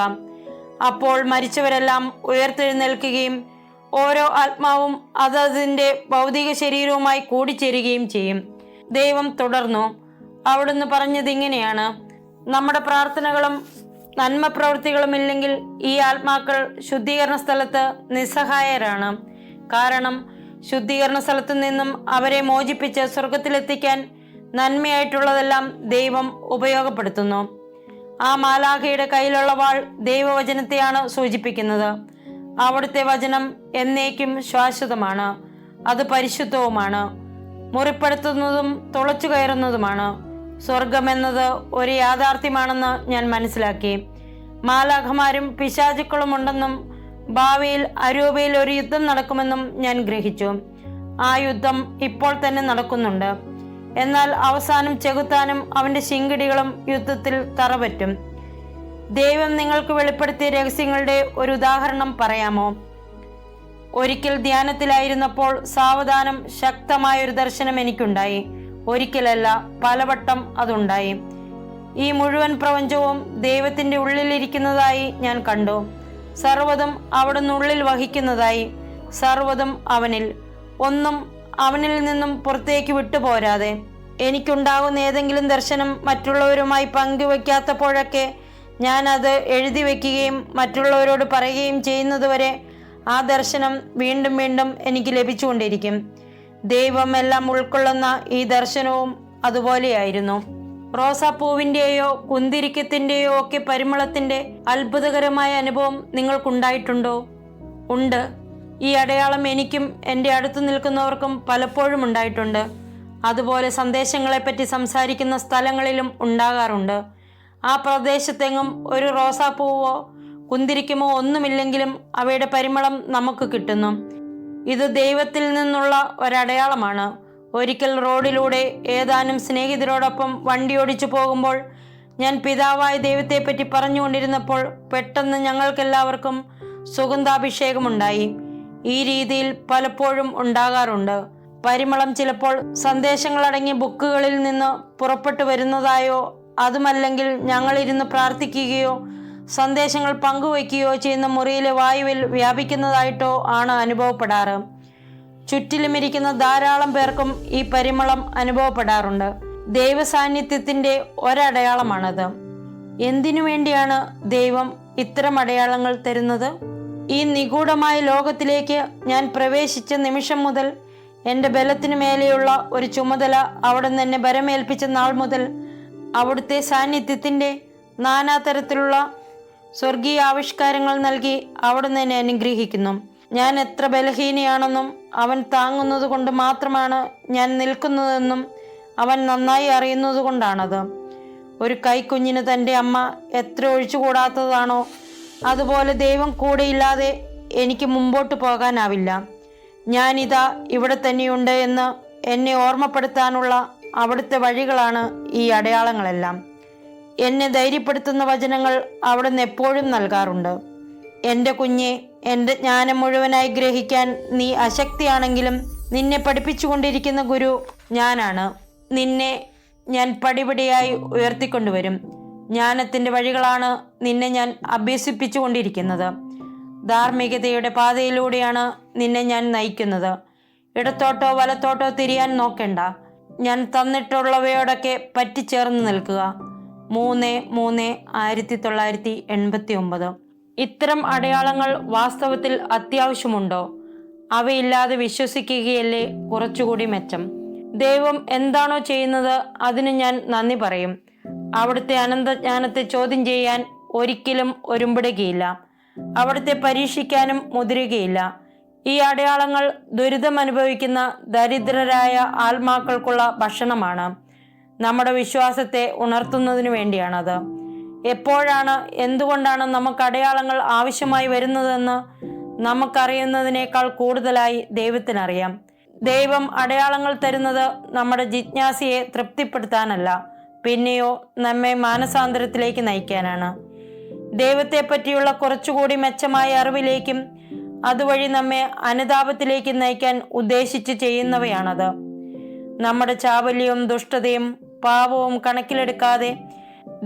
അപ്പോൾ മരിച്ചവരെല്ലാം ഉയർത്തെഴുന്നേൽക്കുകയും ഓരോ ആത്മാവും അതതിൻ്റെ ഭൗതിക ശരീരവുമായി കൂടിച്ചേരുകയും ചെയ്യും. ദൈവം തുടർന്നു, അവിടുന്ന് പറഞ്ഞത് ഇങ്ങനെയാണ്, നമ്മുടെ പ്രാർത്ഥനകളും നന്മ പ്രവൃത്തികളും ഇല്ലെങ്കിൽ ഈ ആത്മാക്കൾ ശുദ്ധീകരണ സ്ഥലത്ത് നിസ്സഹായരാണ്. കാരണം ശുദ്ധീകരണ സ്ഥലത്തു നിന്നും അവരെ മോചിപ്പിച്ച് സ്വർഗത്തിലെത്തിക്കാൻ നന്മയായിട്ടുള്ളതെല്ലാം ദൈവം ഉപയോഗപ്പെടുത്തുന്നു. ആ മാലാഖയുടെ കയ്യിലുള്ള വാൾ ദൈവവചനത്തെയാണ് സൂചിപ്പിക്കുന്നത്. അവിടുത്തെ വചനം എന്നേക്കും ശാശ്വതമാണ്. അത് പരിശുദ്ധവുമാണ്, മുറിപ്പെടുത്തുന്നതും തുളച്ചു കയറുന്നതുമാണ്. സ്വർഗമെന്നത് ഒരു യാഥാർത്ഥ്യമാണെന്ന് ഞാൻ മനസ്സിലാക്കി. മാലാഖമാരും പിശാചുക്കളും ഉണ്ടെന്നും ഭാവിയിൽ അരൂപയിൽ ഒരു യുദ്ധം നടക്കുമെന്നും ഞാൻ ഗ്രഹിച്ചു. ആ യുദ്ധം ഇപ്പോൾ തന്നെ നടക്കുന്നുണ്ട്. എന്നാൽ അവസാനം ചെകുത്താനും അവന്റെ ശിങ്കിടികളും യുദ്ധത്തിൽ തറപറ്റും. ദൈവം നിങ്ങൾക്ക് വെളിപ്പെടുത്തിയ രഹസ്യങ്ങളുടെ ഒരു ഉദാഹരണം പറയാമോ? ഒരിക്കൽ ധ്യാനത്തിലായിരുന്നപ്പോൾ സാവധാനം ശക്തമായൊരു ദർശനം എനിക്കുണ്ടായി. ഒരിക്കലല്ല, പലവട്ടം അതുണ്ടായി. ഈ മുഴുവൻ പ്രപഞ്ചവും ദൈവത്തിന്റെ ഉള്ളിലിരിക്കുന്നതായി ഞാൻ കണ്ടു. സർവ്വതും അവിടുന്ന് ഉള്ളിൽ വഹിക്കുന്നതായി. സർവ്വതും അവനിൽ, ഒന്നും അവനിൽ നിന്നും പുറത്തേക്ക് വിട്ടുപോരാതെ. എനിക്കുണ്ടാകുന്ന ഏതെങ്കിലും ദർശനം മറ്റുള്ളവരുമായി പങ്കുവെക്കാത്തപ്പോഴൊക്കെ ഞാൻ അത് എഴുതി വയ്ക്കുകയും മറ്റുള്ളവരോട് പറയുകയും ചെയ്യുന്നതുവരെ ആ ദർശനം വീണ്ടും വീണ്ടും എനിക്ക് ലഭിച്ചുകൊണ്ടിരിക്കും. ദൈവം എല്ലാം ഉൾക്കൊള്ളുന്ന ഈ ദർശനവും അതുപോലെയായിരുന്നു. റോസാപ്പൂവിൻ്റെയോ കുന്തിരിക്കത്തിൻ്റെയോ ഒക്കെ പരിമളത്തിൻ്റെ അത്ഭുതകരമായ അനുഭവം നിങ്ങൾക്കുണ്ടായിട്ടുണ്ടോ? ഉണ്ട്. ഈ അടയാളം എനിക്കും എൻ്റെ അടുത്ത് നിൽക്കുന്നവർക്കും പലപ്പോഴും ഉണ്ടായിട്ടുണ്ട്. അതുപോലെ സന്ദേശങ്ങളെപ്പറ്റി സംസാരിക്കുന്ന സ്ഥലങ്ങളിലും ഉണ്ടാകാറുണ്ട്. ആ പ്രദേശത്തെങ്ങും ഒരു റോസാപ്പൂവോ കുന്തിരിക്കുമോ ഒന്നുമില്ലെങ്കിലും അവയുടെ പരിമളം നമുക്ക് കിട്ടുന്നു. ഇത് ദൈവത്തിൽ നിന്നുള്ള ഒരടയാളമാണ്. ഒരിക്കൽ റോഡിലൂടെ ഏതാനും സ്നേഹിതരോടൊപ്പം വണ്ടി ഓടിച്ചു പോകുമ്പോൾ ഞാൻ പിതാവായ ദൈവത്തെപ്പറ്റി പറഞ്ഞുകൊണ്ടിരുന്നപ്പോൾ പെട്ടെന്ന് ഞങ്ങൾക്കെല്ലാവർക്കും സുഗന്ധാഭിഷേകമുണ്ടായി. ഈ രീതിയിൽ പലപ്പോഴും ഉണ്ടാകാറുണ്ട്. പരിമളം ചിലപ്പോൾ സന്ദേശങ്ങളടങ്ങിയ ബുക്കുകളിൽ നിന്ന് പുറപ്പെട്ടു വരുന്നതായോ അതുമല്ലെങ്കിൽ ഞങ്ങളിരുന്ന് പ്രാർത്ഥിക്കുകയോ സന്ദേശങ്ങൾ പങ്കുവയ്ക്കുകയോ ചെയ്യുന്ന മുറിയിലെ വായുവിൽ വ്യാപിക്കുന്നതായിട്ടോ ആണ് അനുഭവപ്പെടാറ്. ചുറ്റിലുമിരിക്കുന്ന ധാരാളം പേർക്കും ഈ പരിമളം അനുഭവപ്പെടാറുണ്ട്. ദൈവസാന്നിധ്യത്തിന്റെ ഒരടയാളമാണത്. എന്തിനു വേണ്ടിയാണ് ദൈവം ഇത്തരം അടയാളങ്ങൾ തരുന്നത്? ഈ നിഗൂഢമായ ലോകത്തിലേക്ക് ഞാൻ പ്രവേശിച്ച നിമിഷം മുതൽ എൻ്റെ ബലത്തിനു മേലെയുള്ള ഒരു ചുമതല അവിടുന്ന് എന്നെ ബരമേൽപ്പിച്ച നാൾ മുതൽ അവിടുത്തെ സാന്നിധ്യത്തിൻ്റെ നാനാതരത്തിലുള്ള സ്വർഗീയ ആവിഷ്കാരങ്ങൾ നൽകി അവിടുന്ന് എന്നെ അനുഗ്രഹിക്കുന്നു. ഞാൻ എത്ര ബലഹീനയാണെന്നും അവൻ താങ്ങുന്നത് കൊണ്ട് മാത്രമാണ് ഞാൻ നിൽക്കുന്നതെന്നും അവൻ നന്നായി അറിയുന്നത് കൊണ്ടാണത്. ഒരു കൈക്കുഞ്ഞിന് തൻ്റെ അമ്മ എത്ര ഒഴിച്ചുകൂടാത്തതാണോ അതുപോലെ ദൈവം കൂടെയില്ലാതെ എനിക്ക് മുമ്പോട്ട് പോകാനാവില്ല. ഞാനിതാ ഇവിടെ തന്നെയുണ്ട് എന്ന് എന്നെ ഓർമ്മപ്പെടുത്താനുള്ള അവിടുത്തെ വഴികളാണ് ഈ അടയാളങ്ങളെല്ലാം. എന്നെ ധൈര്യപ്പെടുത്തുന്ന വചനങ്ങൾ അവിടുന്ന് എപ്പോഴും നൽകാറുണ്ട്. എൻ്റെ കുഞ്ഞെ, എൻ്റെ ജ്ഞാനം മുഴുവനായി ഗ്രഹിക്കാൻ നീ അശക്തിയാണെങ്കിലും നിന്നെ പഠിപ്പിച്ചുകൊണ്ടിരിക്കുന്ന ഗുരു ഞാനാണ്. നിന്നെ ഞാൻ പടിപടിയായി ഉയർത്തിക്കൊണ്ടുവരും. ജ്ഞാനത്തിൻ്റെ വഴികളാണ് നിന്നെ ഞാൻ അഭ്യസിപ്പിച്ചുകൊണ്ടിരിക്കുന്നത്. ധാർമ്മികതയുടെ പാതയിലൂടെയാണ് നിന്നെ ഞാൻ നയിക്കുന്നത്. ഇടത്തോട്ടോ വലത്തോട്ടോ തിരിയാൻ നോക്കണ്ട. ഞാൻ തന്നിട്ടുള്ളവയോടൊക്കെ പറ്റിച്ചേർന്ന് നിൽക്കുക. 3-3-1989. ഇത്തരം അടയാളങ്ങൾ വാസ്തവത്തിൽ അത്യാവശ്യമുണ്ടോ? അവയില്ലാതെ വിശ്വസിക്കുകയല്ലേ കുറച്ചുകൂടി മെച്ചം. ദൈവം എന്താണോ ചെയ്യുന്നത് അതിന് ഞാൻ നന്ദി പറയും. അവിടുത്തെ അനന്തജ്ഞാനത്തെ ചോദ്യം ചെയ്യാൻ ഒരിക്കലും ഒരുമ്പെടുകയില്ല. അവിടുത്തെ പരീക്ഷിക്കാനും മുതിരുകയില്ല. ഈ അടയാളങ്ങൾ ദുരിതം അനുഭവിക്കുന്ന ദരിദ്രരായ ആത്മാക്കൾക്കുള്ള ഭക്ഷണമാണ്. നമ്മുടെ വിശ്വാസത്തെ ഉണർത്തുന്നതിന് വേണ്ടിയാണത്. എപ്പോഴാണ്, എന്തുകൊണ്ടാണ് നമുക്ക് അടയാളങ്ങൾ ആവശ്യമായി വരുന്നതെന്ന് നമുക്കറിയുന്നതിനേക്കാൾ കൂടുതലായി ദൈവത്തിനറിയാം. ദൈവം അടയാളങ്ങൾ തരുന്നത് നമ്മുടെ ജിജ്ഞാസയെ തൃപ്തിപ്പെടുത്താനല്ല, പിന്നെയോ നമ്മെ മാനസാന്തരത്തിലേക്ക് നയിക്കാനാണ്. ദൈവത്തെ പറ്റിയുള്ള കുറച്ചുകൂടി മെച്ചമായ അറിവിലേക്കും അതുവഴി നമ്മെ അനുതാപത്തിലേക്ക് നയിക്കാൻ ഉദ്ദേശിച്ച് ചെയ്യുന്നവയാണത്. നമ്മുടെ ചാബല്യവും ദുഷ്ടതയും പാപവും കണക്കിലെടുക്കാതെ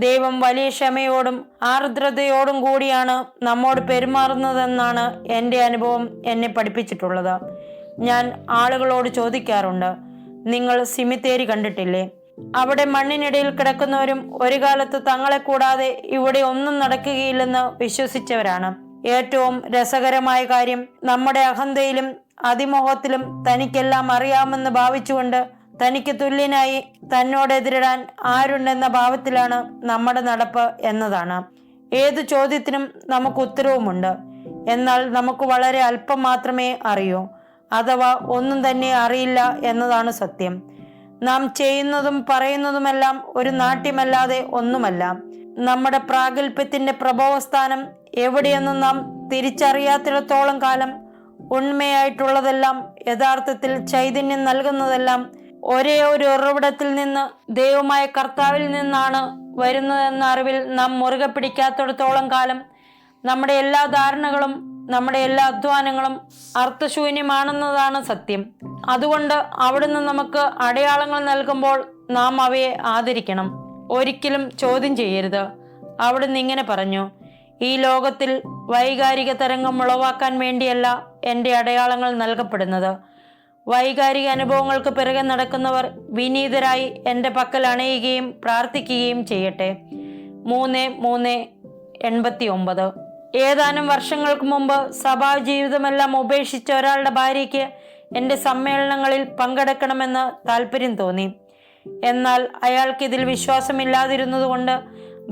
ദൈവം വലിയ ക്ഷമയോടും ആർദ്രതയോടും കൂടിയാണ് നമ്മോട് പെരുമാറുന്നതെന്നാണ് എൻ്റെ അനുഭവം എന്നെ പഠിപ്പിച്ചിട്ടുള്ളത്. ഞാൻ ആളുകളോട് ചോദിക്കാറുണ്ട്, നിങ്ങൾ സിമിത്തേരി കണ്ടിട്ടില്ലേ? അവിടെ മണ്ണിനിടയിൽ കിടക്കുന്നവരും ഒരു കാലത്ത് തങ്ങളെ കൂടാതെ ഇവിടെ ഒന്നും നടക്കുകയില്ലെന്ന് വിശ്വസിച്ചവരാണ്. ഏറ്റവും രസകരമായ കാര്യം, നമ്മുടെ അഹന്തയിലും അതിമോഹത്തിലും തനിക്കെല്ലാം അറിയാമെന്ന് ഭാവിച്ചുകൊണ്ട് തനിക്ക് തുല്യനായി തന്നോടെതിരിടാൻ ആരുണ്ടെന്ന ഭാവത്തിലാണ് നമ്മുടെ നടപ്പ് എന്നതാണ്. ഏതു ചോദ്യത്തിനും നമുക്ക് ഉത്തരവുമുണ്ട്. എന്നാൽ നമുക്ക് വളരെ അല്പം മാത്രമേ അറിയൂ, അഥവാ ഒന്നും തന്നെ അറിയില്ല എന്നതാണ് സത്യം. നാം ചെയ്യുന്നതും പറയുന്നതുമെല്ലാം ഒരു നാട്യമല്ലാതെ ഒന്നുമല്ല. നമ്മുടെ പ്രാഗൽഭ്യത്തിന്റെ പ്രഭവസ്ഥാനം എവിടെയെന്നും നാം തിരിച്ചറിയാത്തിടത്തോളം കാലം ഉണ്മയായിട്ടുള്ളതെല്ലാം, യഥാർത്ഥത്തിൽ ചൈതന്യം നൽകുന്നതെല്ലാം ഒരേ ഒരു ഉറവിടത്തിൽ നിന്ന്, ദൈവമായ കർത്താവിൽ നിന്നാണ് വരുന്നതെന്ന അറിവിൽ നാം മുറുകെ പിടിക്കാത്തിടത്തോളം കാലം നമ്മുടെ എല്ലാ ധാരണകളും നമ്മുടെ എല്ലാ അധ്വാനങ്ങളും അർത്ഥശൂന്യമാണെന്നതാണ് സത്യം. അതുകൊണ്ട് അവിടുന്ന് നമുക്ക് അടയാളങ്ങൾ നൽകുമ്പോൾ നാം അവയെ ആദരിക്കണം, ഒരിക്കലും ചോദ്യം ചെയ്യരുത്. അവിടുന്ന് ഇങ്ങനെ പറഞ്ഞു, ഈ ലോകത്തിൽ വൈകാരിക തരംഗം ഉളവാക്കാൻ വേണ്ടിയല്ല എൻ്റെ അടയാളങ്ങൾ നൽകപ്പെടുന്നത്. വൈകാരിക അനുഭവങ്ങൾക്ക് പിറകെ നടക്കുന്നവർ വിനീതരായി എൻ്റെ പക്കൽ അണയുകയും പ്രാർത്ഥിക്കുകയും ചെയ്യട്ടെ. 3-3-89. ഏതാനും വർഷങ്ങൾക്ക് മുമ്പ് സഭാ ജീവിതമെല്ലാം ഉപേക്ഷിച്ച ഒരാളുടെ ഭാര്യയ്ക്ക് എൻ്റെ സമ്മേളനങ്ങളിൽ പങ്കെടുക്കണമെന്ന് താല്പര്യം തോന്നി. എന്നാൽ അയാൾക്കിതിൽ വിശ്വാസമില്ലാതിരുന്നതുകൊണ്ട്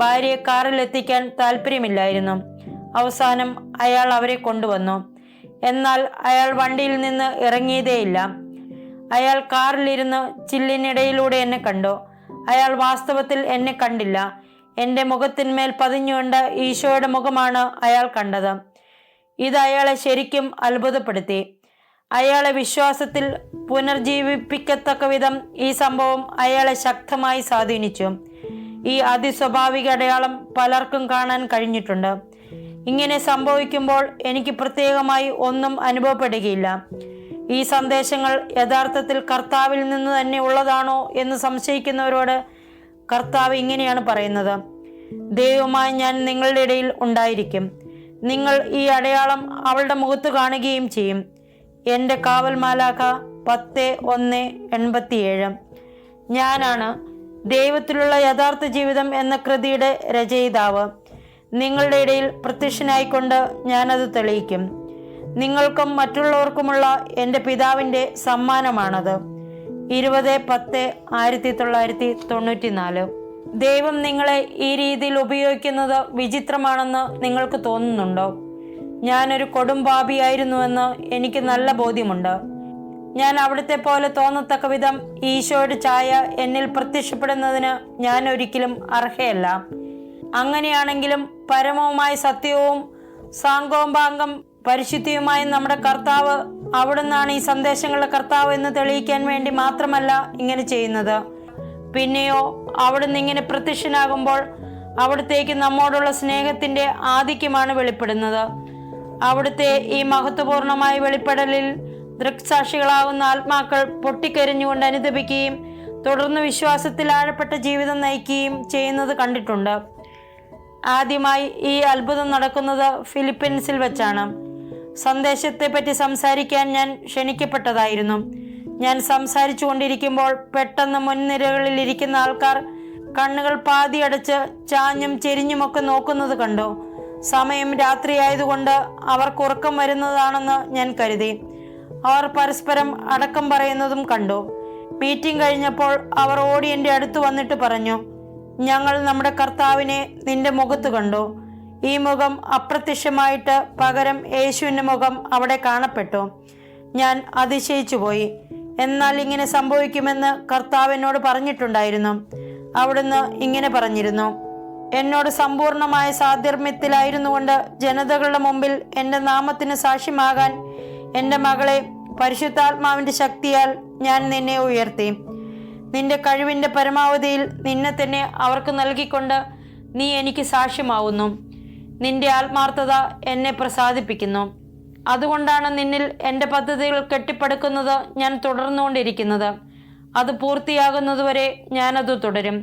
ഭാര്യയെ കാറിൽ എത്തിക്കാൻ താല്പര്യമില്ലായിരുന്നു. അവസാനം അയാൾ അവരെ കൊണ്ടുവന്നു. എന്നാൽ അയാൾ വണ്ടിയിൽ നിന്ന് ഇറങ്ങിയതേയില്ല. അയാൾ കാറിലിരുന്ന് ചില്ലിനിടയിലൂടെ എന്നെ കണ്ടു. അയാൾ വാസ്തവത്തിൽ എന്നെ കണ്ടില്ല. എൻ്റെ മുഖത്തിന്മേൽ പതിഞ്ഞുകൊണ്ട് ഈശോയുടെ മുഖമാണ് അയാൾ കണ്ടത്. ഇത് അയാളെ ശരിക്കും അത്ഭുതപ്പെടുത്തി. അയാളെ വിശ്വാസത്തിൽ പുനർജീവിപ്പിക്കത്തക്ക വിധം ഈ സംഭവം അയാളെ ശക്തമായി സ്വാധീനിച്ചു. ഈ അതിസ്വാഭാവിക അടയാളം പലർക്കും കാണാൻ കഴിഞ്ഞിട്ടുണ്ട്. ഇങ്ങനെ സംഭവിക്കുമ്പോൾ എനിക്ക് പ്രത്യേകമായി ഒന്നും അനുഭവപ്പെടുകയില്ല. ഈ സന്ദേശങ്ങൾ യഥാർത്ഥത്തിൽ കർത്താവിൽ നിന്ന് തന്നെ ഉള്ളതാണോ എന്ന് സംശയിക്കുന്നവരോട് കർത്താവ് ഇങ്ങനെയാണ് പറയുന്നത്: ദൈവമായി ഞാൻ നിങ്ങളുടെ ഇടയിൽ ഉണ്ടായിരിക്കും. നിങ്ങൾ ഈ അടയാളം അവളുടെ മുഖത്ത് കാണുകയും ചെയ്യും. എൻ്റെ കാവൽ മാലാഖ 10:1-87. ഞാനാണ് ദൈവത്തിലുള്ള യഥാർത്ഥ ജീവിതം എന്ന കൃതിയുടെ രചയിതാവ്. നിങ്ങളുടെ ഇടയിൽ പ്രത്യക്ഷനായിക്കൊണ്ട് ഞാനത് തെളിയിക്കും. നിങ്ങൾക്കും മറ്റുള്ളവർക്കുമുള്ള എൻ്റെ പിതാവിൻ്റെ സമ്മാനമാണത്. 20-10-1994. ദൈവം നിങ്ങളെ ഈ രീതിയിൽ ഉപയോഗിക്കുന്നത് വിചിത്രമാണെന്ന് നിങ്ങൾക്ക് തോന്നുന്നുണ്ടോ? ഞാനൊരു കൊടും പാപിയായിരുന്നുവെന്ന് എനിക്ക് നല്ല ബോധ്യമുണ്ട്. ഞാൻ അവിടുത്തെ പോലെ തോന്നത്തക്ക വിധം ഈശോയുടെ ഛായ എന്നിൽ പ്രത്യക്ഷപ്പെടുന്നതിന് ഞാൻ ഒരിക്കലും അർഹയല്ല. അങ്ങനെയാണെങ്കിലും പരമവുമായ സത്യവും സാങ്കോപാംഗം പരിശുദ്ധിയുമായ നമ്മുടെ കർത്താവ് അവിടുന്നാണ് ഈ സന്ദേശങ്ങളുടെ കർത്താവ് എന്ന് തെളിയിക്കാൻ വേണ്ടി മാത്രമല്ല ഇങ്ങനെ ചെയ്യുന്നത്. പിന്നെയോ അവിടുന്ന് ഇങ്ങനെ പ്രത്യക്ഷനാകുമ്പോൾ അവിടുത്തേക്ക് നമ്മോടുള്ള സ്നേഹത്തിന്റെ ആധിക്യമാണ് വെളിപ്പെടുന്നത്. അവിടുത്തെ ഈ മഹത്വപൂർണമായ വെളിപ്പെടലിൽ ദൃക്സാക്ഷികളാകുന്ന ആത്മാക്കൾ പൊട്ടിക്കരിഞ്ഞുകൊണ്ട് അനുദപിക്കുകയും തുടർന്ന് വിശ്വാസത്തിൽ ആഴപ്പെട്ട ജീവിതം നയിക്കുകയും ചെയ്യുന്നത് കണ്ടിട്ടുണ്ട്. ആദ്യമായി ഈ അത്ഭുതം നടക്കുന്നത് ഫിലിപ്പീൻസിൽ വെച്ചാണ്. സന്ദേശത്തെപ്പറ്റി സംസാരിക്കാൻ ഞാൻ ക്ഷണിക്കപ്പെട്ടതായിരുന്നു. ഞാൻ സംസാരിച്ചു കൊണ്ടിരിക്കുമ്പോൾ പെട്ടെന്ന് മുൻനിരകളിൽ ഇരിക്കുന്ന ആൾക്കാർ കണ്ണുകൾ പാതി അടച്ച് ചാഞ്ഞും ചെരിഞ്ഞുമൊക്കെ നോക്കുന്നത് കണ്ടു. സമയം രാത്രിയായതുകൊണ്ട് അവർക്ക് ഉറക്കം വരുന്നതാണെന്ന് ഞാൻ കരുതി. അവർ പരസ്പരം അടക്കം പറയുന്നതും കണ്ടു. മീറ്റിംഗ് കഴിഞ്ഞപ്പോൾ അവർ ഓടി എൻ്റെ അടുത്ത് വന്നിട്ട് പറഞ്ഞു: ഞങ്ങൾ നമ്മുടെ കർത്താവിനെ നിന്റെ മുഖത്ത് കണ്ടു. ഈ മുഖം അപ്രത്യക്ഷമായിട്ട് പകരം യേശുവിൻ്റെ മുഖം അവിടെ കാണപ്പെട്ടു. ഞാൻ അതിശയിച്ചു പോയി. എന്നാൽ ഇങ്ങനെ സംഭവിക്കുമെന്ന് കർത്താവ് എന്നോട് പറഞ്ഞിട്ടുണ്ടായിരുന്നു. അവിടുന്ന് ഇങ്ങനെ പറഞ്ഞിരുന്നു: എന്നോട് സമ്പൂർണമായ സാധർമ്മ്യത്തിലായിരുന്നു കൊണ്ട് ജനതകളുടെ മുമ്പിൽ എൻ്റെ നാമത്തിന് സാക്ഷ്യമാകാൻ എൻ്റെ മകളെ പരിശുദ്ധാത്മാവിൻ്റെ ശക്തിയാൽ ഞാൻ നിന്നെ ഉയർത്തി. നിന്റെ കഴിവിൻ്റെ പരമാവധിയിൽ നിന്നെ തന്നെ അവർക്ക് നൽകിക്കൊണ്ട് നീ എനിക്ക് സാക്ഷ്യമാവുന്നു. നിന്റെ ആത്മാർത്ഥത എന്നെ പ്രസാദിപ്പിക്കുന്നു. അതുകൊണ്ടാണ് നിന്നിൽ എൻ്റെ പദ്ധതികൾ കെട്ടിപ്പടുക്കുന്നത് ഞാൻ തുടർന്നുകൊണ്ടിരിക്കുന്നത്. അത് പൂർത്തിയാകുന്നതുവരെ ഞാനത് തുടരും.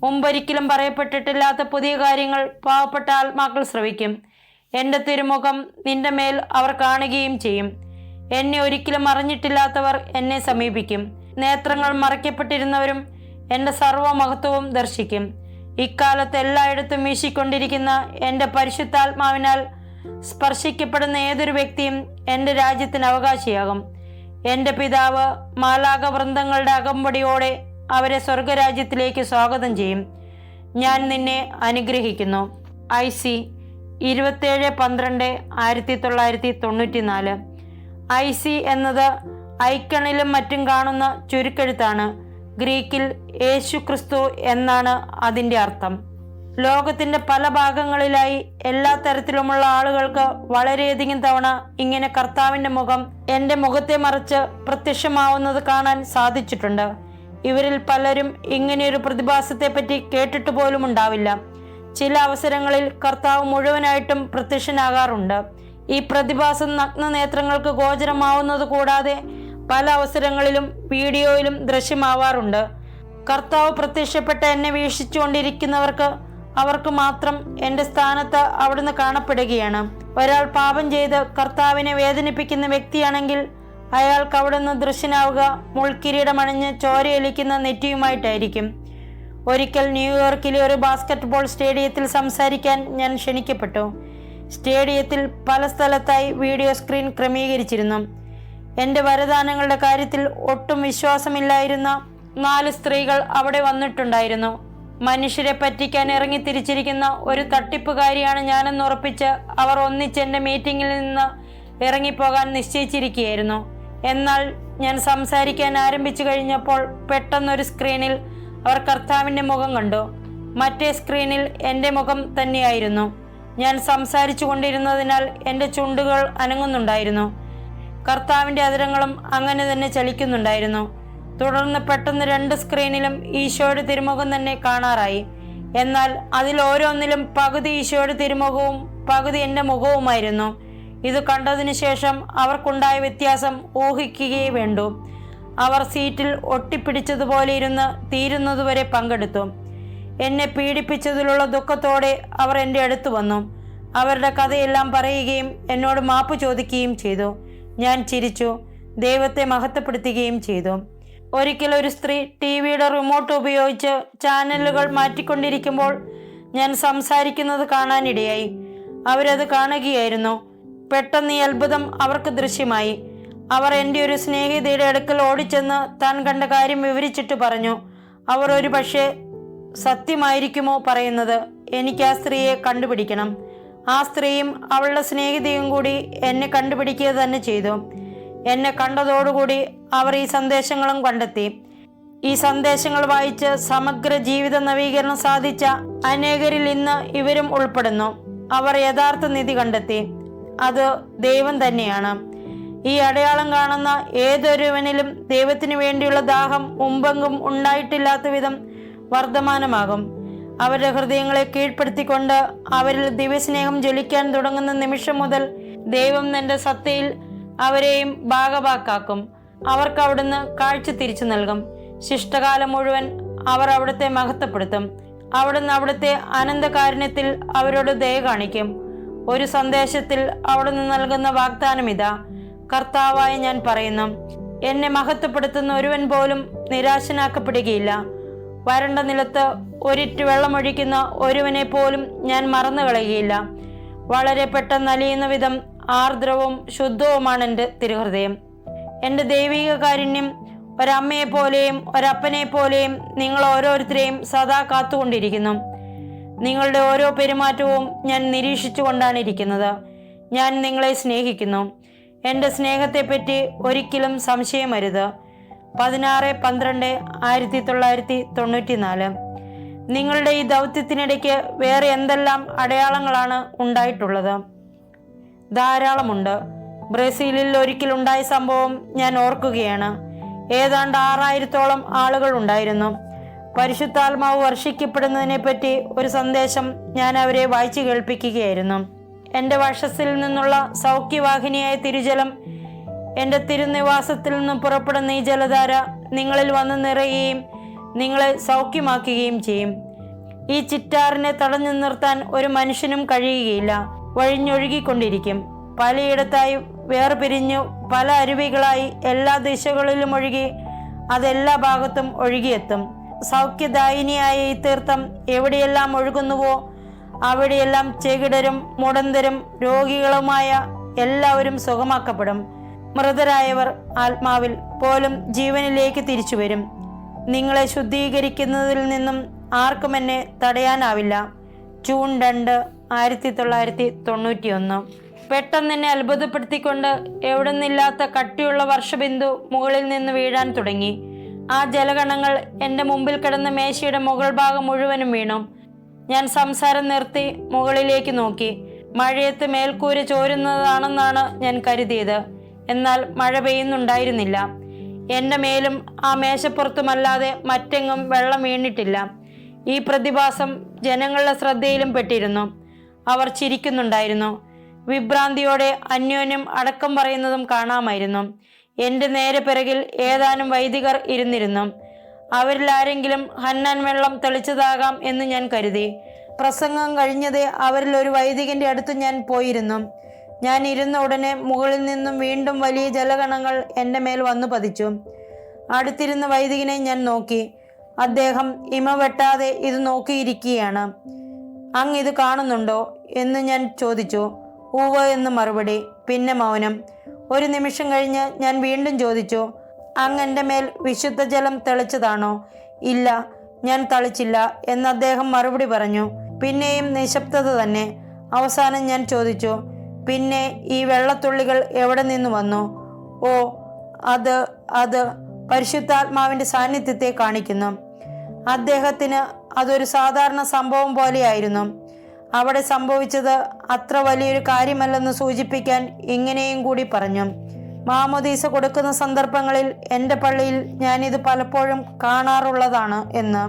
മുമ്പൊരിക്കലും പറയപ്പെട്ടിട്ടില്ലാത്ത പുതിയ കാര്യങ്ങൾ പാവപ്പെട്ട ആത്മാക്കൾ ശ്രവിക്കും. എൻ്റെ തിരുമുഖം നിന്റെ മേൽ അവർ കാണുകയും ചെയ്യും. എന്നെ ഒരിക്കലും അറിഞ്ഞിട്ടില്ലാത്തവർ എന്നെ സമീപിക്കും. നേത്രങ്ങൾ മറയ്ക്കപ്പെട്ടിരുന്നവരും എൻ്റെ സർവ്വമഹത്വവും ദർശിക്കും. ഇക്കാലത്ത് എല്ലായിടത്തും വീശിക്കൊണ്ടിരിക്കുന്ന എൻ്റെ പരിശുദ്ധാത്മാവിനാൽ സ്പർശിക്കപ്പെടുന്ന ഏതൊരു വ്യക്തിയും എൻ്റെ രാജ്യത്തിന് അവകാശിയാകും. എൻ്റെ പിതാവ് മാലാഖ വൃന്ദങ്ങളുടെ അകമ്പടിയോടെ അവരെ സ്വർഗരാജ്യത്തിലേക്ക് സ്വാഗതം ചെയ്യും. ഞാൻ നിന്നെ അനുഗ്രഹിക്കുന്നു. IC 27-12-1994. IC എന്നത് ഐക്കണിലും മറ്റും കാണുന്ന ചുരുക്കെഴുത്താണ്. ഗ്രീക്കിൽ യേശു ക്രിസ്തു എന്നാണ് അതിൻ്റെ അർത്ഥം. ലോകത്തിൻ്റെ പല ഭാഗങ്ങളിലായി എല്ലാ തരത്തിലുമുള്ള ആളുകൾക്ക് വളരെയധികം തവണ ഇങ്ങനെ കർത്താവിൻ്റെ മുഖം എൻ്റെ മുഖത്തെ മറച്ച് പ്രത്യക്ഷമാവുന്നത് കാണാൻ സാധിച്ചിട്ടുണ്ട്. ഇവരിൽ പലരും ഇങ്ങനെയൊരു പ്രതിഭാസത്തെപ്പറ്റി കേട്ടിട്ട് പോലും ഉണ്ടാവില്ല. ചില അവസരങ്ങളിൽ കർത്താവ് മുഴുവനായിട്ടും പ്രത്യക്ഷനാകാറുണ്ട്. ഈ പ്രതിഭാസം നഗ്നനേത്രങ്ങൾക്ക് ഗോചരമാവുന്നത് കൂടാതെ പല അവസരങ്ങളിലും വീഡിയോയിലും ദൃശ്യമാവാറുണ്ട്. കർത്താവ് പ്രത്യക്ഷപ്പെട്ട എന്നെ വീക്ഷിച്ചുകൊണ്ടിരിക്കുന്നവർക്ക് അവർക്ക് മാത്രം എൻ്റെ സ്ഥാനത്ത് അവിടുന്ന് കാണപ്പെടുകയാണ്. ഒരാൾ പാപം ചെയ്ത് കർത്താവിനെ വേദനിപ്പിക്കുന്ന വ്യക്തിയാണെങ്കിൽ അയാൾക്ക് അവിടുന്ന് ദൃശ്യനാവുക മുൾക്കിരീടമണിഞ്ഞ് ചോരയൊലിക്കുന്ന നെറ്റിയുമായിട്ടായിരിക്കും. ഒരിക്കൽ ന്യൂയോർക്കിലെ ഒരു ബാസ്കറ്റ്ബോൾ സ്റ്റേഡിയത്തിൽ സംസാരിക്കാൻ ഞാൻ ക്ഷണിക്കപ്പെട്ടു. സ്റ്റേഡിയത്തിൽ പല സ്ഥലത്തായി വീഡിയോ സ്ക്രീൻ ക്രമീകരിച്ചിരുന്നു. എൻ്റെ വരദാനങ്ങളുടെ കാര്യത്തിൽ ഒട്ടും വിശ്വാസമില്ലായിരുന്ന 4 സ്ത്രീകൾ അവിടെ വന്നിട്ടുണ്ടായിരുന്നു. മനുഷ്യരെ പറ്റിക്കാൻ ഇറങ്ങിത്തിരിച്ചിരിക്കുന്ന ഒരു തട്ടിപ്പുകാരിയാണ് ഞാനെന്ന് ഉറപ്പിച്ച് അവർ ഒന്നിച്ച് എൻ്റെ മീറ്റിങ്ങിൽ നിന്ന് ഇറങ്ങിപ്പോകാൻ നിശ്ചയിച്ചിരിക്കുകയായിരുന്നു. എന്നാൽ ഞാൻ സംസാരിക്കാൻ ആരംഭിച്ചു കഴിഞ്ഞപ്പോൾ പെട്ടെന്നൊരു സ്ക്രീനിൽ അവർ കർത്താവിൻ്റെ മുഖം കണ്ടു. മറ്റേ സ്ക്രീനിൽ എൻ്റെ മുഖം തന്നെയായിരുന്നു. ഞാൻ സംസാരിച്ചു കൊണ്ടിരുന്നതിനാൽ എൻ്റെ ചുണ്ടുകൾ അനങ്ങുന്നുണ്ടായിരുന്നു. കർത്താവിൻ്റെ അധരങ്ങളും അങ്ങനെ തന്നെ ചലിക്കുന്നുണ്ടായിരുന്നു. തുടർന്ന് പെട്ടെന്ന് 2 സ്ക്രീനിലും ഈശോയുടെ തിരുമുഖം തന്നെ കാണാറായി. എന്നാൽ അതിൽ ഓരോന്നിലും പകുതി ഈശോയുടെ തിരുമുഖവും പകുതി എൻ്റെ മുഖവുമായിരുന്നു. ഇത് കണ്ടതിനു ശേഷം അവർക്കുണ്ടായ വ്യത്യാസം ഊഹിക്കുകയേ വേണ്ടൂ. അവർ സീറ്റിൽ ഒട്ടിപ്പിടിച്ചതുപോലെ ഇരുന്ന് തീരുന്നതുവരെ പങ്കെടുത്തു. എന്നെ പീഡിപ്പിച്ചതിലുള്ള ദുഃഖത്തോടെ അവർ എൻ്റെ അടുത്ത് വന്നു. അവരുടെ കഥയെല്ലാം പറയുകയും എന്നോട് മാപ്പ് ചോദിക്കുകയും ചെയ്തു. ഞാൻ ചിരിച്ചു, ദൈവത്തെ മഹത്വപ്പെടുത്തുകയും ചെയ്തു. ഒരിക്കൽ ഒരു സ്ത്രീ ടിവിയുടെ റിമോട്ട് ഉപയോഗിച്ച് ചാനലുകൾ മാറ്റിക്കൊണ്ടിരിക്കുമ്പോൾ ഞാൻ സംസാരിക്കുന്നത് കാണാനിടയായി. അവരത് കാണുകയായിരുന്നു. പെട്ടെന്ന് ഈ അത്ഭുതം അവർക്ക് ദൃശ്യമായി. അവർ എൻ്റെ ഒരു സ്നേഹിതയുടെ അടുക്കൽ ഓടിച്ചെന്ന് താൻ കണ്ട കാര്യം വിവരിച്ചിട്ട് പറഞ്ഞു, അവർ ഒരു പക്ഷേ സത്യമായിരിക്കുമോ പറയുന്നത്? എനിക്ക് ആ സ്ത്രീയെ കണ്ടുപിടിക്കണം. ആ സ്ത്രീയും അവളുടെ സ്നേഹിതയും കൂടി എന്നെ കണ്ടുപിടിക്കുക തന്നെ ചെയ്തു. എന്നെ കണ്ടതോടുകൂടി അവർ ഈ സന്ദേശങ്ങളും കണ്ടെത്തി. ഈ സന്ദേശങ്ങൾ വായിച്ച് സമഗ്ര ജീവിത നവീകരണം സാധിച്ച അനേകരിൽ ഇന്ന് ഇവരും ഉൾപ്പെടുന്നു. അവർ യഥാർത്ഥ നിധി കണ്ടെത്തി. അത് ദൈവം തന്നെയാണ്. ഈ അടയാളം കാണുന്ന ഏതൊരുവനിലും ദൈവത്തിന് വേണ്ടിയുള്ള ദാഹം മുമ്പെങ്കും ഉണ്ടായിട്ടില്ലാത്ത വിധം വർദ്ധമാനമാകും. അവരുടെ ഹൃദയങ്ങളെ കീഴ്പ്പെടുത്തിക്കൊണ്ട് അവരിൽ ദിവ്യസ്നേഹം ജ്വലിക്കാൻ തുടങ്ങുന്ന നിമിഷം മുതൽ ദൈവം തന്റെ സത്തയിൽ അവരെയും ഭാഗഭാക്കാക്കും. അവർക്ക് അവിടുന്ന് കാഴ്ച തിരിച്ചു നൽകും. ശിഷ്ടകാലം മുഴുവൻ അവർ അവിടുത്തെ മഹത്വപ്പെടുത്തും. അവിടുന്ന് അവിടുത്തെ അനന്തകാരുണ്യത്തിൽ അവരോട് ദയ കാണിക്കും. ഒരു സന്ദേശത്തിൽ അവിടുന്ന് നൽകുന്ന വാഗ്ദാനം ഇതാ: കർത്താവായ ഞാൻ പറയുന്നു, എന്നെ മഹത്വപ്പെടുത്തുന്ന ഒരുവൻ പോലും നിരാശനാക്കപ്പെടുകയില്ല. വരണ്ട നിലത്ത് ഒരിറ്റ് വെള്ളമൊഴിക്കുന്ന ഒരുവനെ പോലും ഞാൻ മറന്നു കളയുകയില്ല. വളരെ പെട്ടെന്ന് അലിയുന്ന വിധം ആർദ്രവും ശുദ്ധവുമാണ് എൻ്റെ തിരുഹൃദയം. എൻ്റെ ദൈവിക കാരുണ്യം ഒരമ്മയെ പോലെയും ഒരപ്പനെ പോലെയും നിങ്ങൾ ഓരോരുത്തരെയും സദാ കാത്തുകൊണ്ടിരിക്കുന്നു. നിങ്ങളുടെ ഓരോ പെരുമാറ്റവും ഞാൻ നിരീക്ഷിച്ചു കൊണ്ടാണ് ഇരിക്കുന്നത്. ഞാൻ നിങ്ങളെ സ്നേഹിക്കുന്നു. എൻ്റെ സ്നേഹത്തെപ്പറ്റി ഒരിക്കലും സംശയമരുത്. 16/12/1994. നിങ്ങളുടെ ഈ ദൗത്യത്തിനിടയ്ക്ക് വേറെ എന്തെല്ലാം അടയാളങ്ങളാണ് ഉണ്ടായിട്ടുള്ളത്? ധാരാളമുണ്ട്. ബ്രസീലിൽ ഒരിക്കലുണ്ടായ സംഭവം ഞാൻ ഓർക്കുകയാണ്. ഏതാണ്ട് 6000-ഓളം ആളുകൾ ഉണ്ടായിരുന്നു. പരിശുദ്ധാത്മാവ് വർഷിക്കപ്പെടുന്നതിനെ പറ്റി ഒരു സന്ദേശം ഞാൻ അവരെ വായിച്ചു കേൾപ്പിക്കുകയായിരുന്നു. എൻ്റെ വശത്തിൽ നിന്നുള്ള സൗഖ്യവാഹിനിയായ തിരുജലം, എൻ്റെ തിരുനിവാസത്തിൽ നിന്നും പുറപ്പെടുന്ന ഈ ജലധാര നിങ്ങളിൽ വന്ന് നിറയുകയും നിങ്ങളെ സൗഖ്യമാക്കുകയും ചെയ്യും. ഈ ചിറ്റാറിനെ തടഞ്ഞു നിർത്താൻ ഒരു മനുഷ്യനും കഴിയുകയില്ല. വഴിഞ്ഞൊഴുകിക്കൊണ്ടിരിക്കും. പലയിടത്തായി വേർപിരിഞ്ഞു പല അരുവികളായി എല്ലാ ദിശകളിലും ഒഴുകി അതെല്ലാ ഭാഗത്തും ഒഴുകിയെത്തും. സൗഖ്യദായിനിയായ ഈ തീർത്ഥം എവിടെയെല്ലാം ഒഴുകുന്നുവോ അവിടെയെല്ലാം ചെകിടരും മുടന്തരും രോഗികളുമായ എല്ലാവരും സുഖമാക്കപ്പെടും. മൃതരായവർ ആത്മാവിൽ പോലും ജീവനിലേക്ക് തിരിച്ചു വരും. നിങ്ങളെ ശുദ്ധീകരിക്കുന്നതിൽ നിന്നും ആർക്കും എന്നെ തടയാനാവില്ല. ജൂൺ 2, 1991. പെട്ടെന്ന് എന്നെ അത്ഭുതപ്പെടുത്തിക്കൊണ്ട് എവിടുന്നില്ലാത്ത കട്ടിയുള്ള വർഷബിന്ദു മുകളിൽ നിന്ന് വീഴാൻ തുടങ്ങി. ആ ജലകണങ്ങൾ എൻ്റെ മുമ്പിൽ കിടന്ന മേശയുടെ മുകൾ ഭാഗം മുഴുവനും വീണു. ഞാൻ സംസാരം നിർത്തി മുകളിലേക്ക് നോക്കി. മഴയത്ത് മേൽക്കൂര ചോരുന്നതാണെന്നാണ് ഞാൻ കരുതിയത്. എന്നാൽ മഴ പെയ്യുന്നുണ്ടായിരുന്നില്ല. എൻ്റെ മേലും ആ മേശപ്പുറത്തുമല്ലാതെ മറ്റെങ്ങും വെള്ളം വീണിട്ടില്ല. ഈ പ്രതിഭാസം ജനങ്ങളുടെ ശ്രദ്ധയിലും പെട്ടിരുന്നു. അവർ ചിരിക്കുന്നുണ്ടായിരുന്നു. വിഭ്രാന്തിയോടെ അന്യോന്യം അടക്കം പറയുന്നതും കാണാമായിരുന്നു. എൻ്റെ നേരെ പിറകിൽ ഏതാനും വൈദികർ ഇരുന്നിരുന്നു. അവരിൽ ആരെങ്കിലും ഹന്നാൻ വെള്ളം തെളിച്ചതാകാം എന്ന് ഞാൻ കരുതി. പ്രസംഗം കഴിഞ്ഞതേ അവരിൽ ഒരു വൈദികന്റെ അടുത്ത് ഞാൻ പോയിരുന്നു. ഞാൻ ഇരുന്ന ഉടനെ മുകളിൽ നിന്നും വീണ്ടും വലിയ ജലകണങ്ങൾ എൻ്റെ മേൽ വന്നു പതിച്ചു. അടുത്തിരുന്ന വൈദികനെ ഞാൻ നോക്കി. അദ്ദേഹം ഇമ വെട്ടാതെ ഇത് നോക്കിയിരിക്കുകയാണ്. അങ്ങ് ഇത് കാണുന്നുണ്ടോ എന്ന് ഞാൻ ചോദിച്ചു. ഉവ്വ് എന്ന് മറുപടി. പിന്നെ മൗനം. ഒരു നിമിഷം കഴിഞ്ഞ് ഞാൻ വീണ്ടും ചോദിച്ചു, അങ്ങ് എൻ്റെ മേൽ വിശുദ്ധ ജലം തെളിച്ചതാണോ? ഇല്ല, ഞാൻ തളിച്ചില്ല എന്ന് അദ്ദേഹം മറുപടി പറഞ്ഞു. പിന്നെയും നിശബ്ദത തന്നെ. അവസാനം ഞാൻ ചോദിച്ചു, പിന്നെ ഈ വെള്ളത്തുള്ളികൾ എവിടെ നിന്ന് വന്നു? ഓ, അത് പരിശുദ്ധാത്മാവിൻ്റെ സാന്നിധ്യത്തെ കാണിക്കുന്നു. അദ്ദേഹത്തിന് അതൊരു സാധാരണ സംഭവം പോലെയായിരുന്നു. അവിടെ സംഭവിച്ചത് അത്ര വലിയൊരു കാര്യമല്ലെന്ന് സൂചിപ്പിക്കാൻ ഇങ്ങനെയും കൂടി പറഞ്ഞു. മാമോദീസ കൊടുക്കുന്ന സന്ദർഭങ്ങളിൽ എൻ്റെ പള്ളിയിൽ ഞാനിത് പലപ്പോഴും കാണാറുള്ളതാണ് എന്ന്.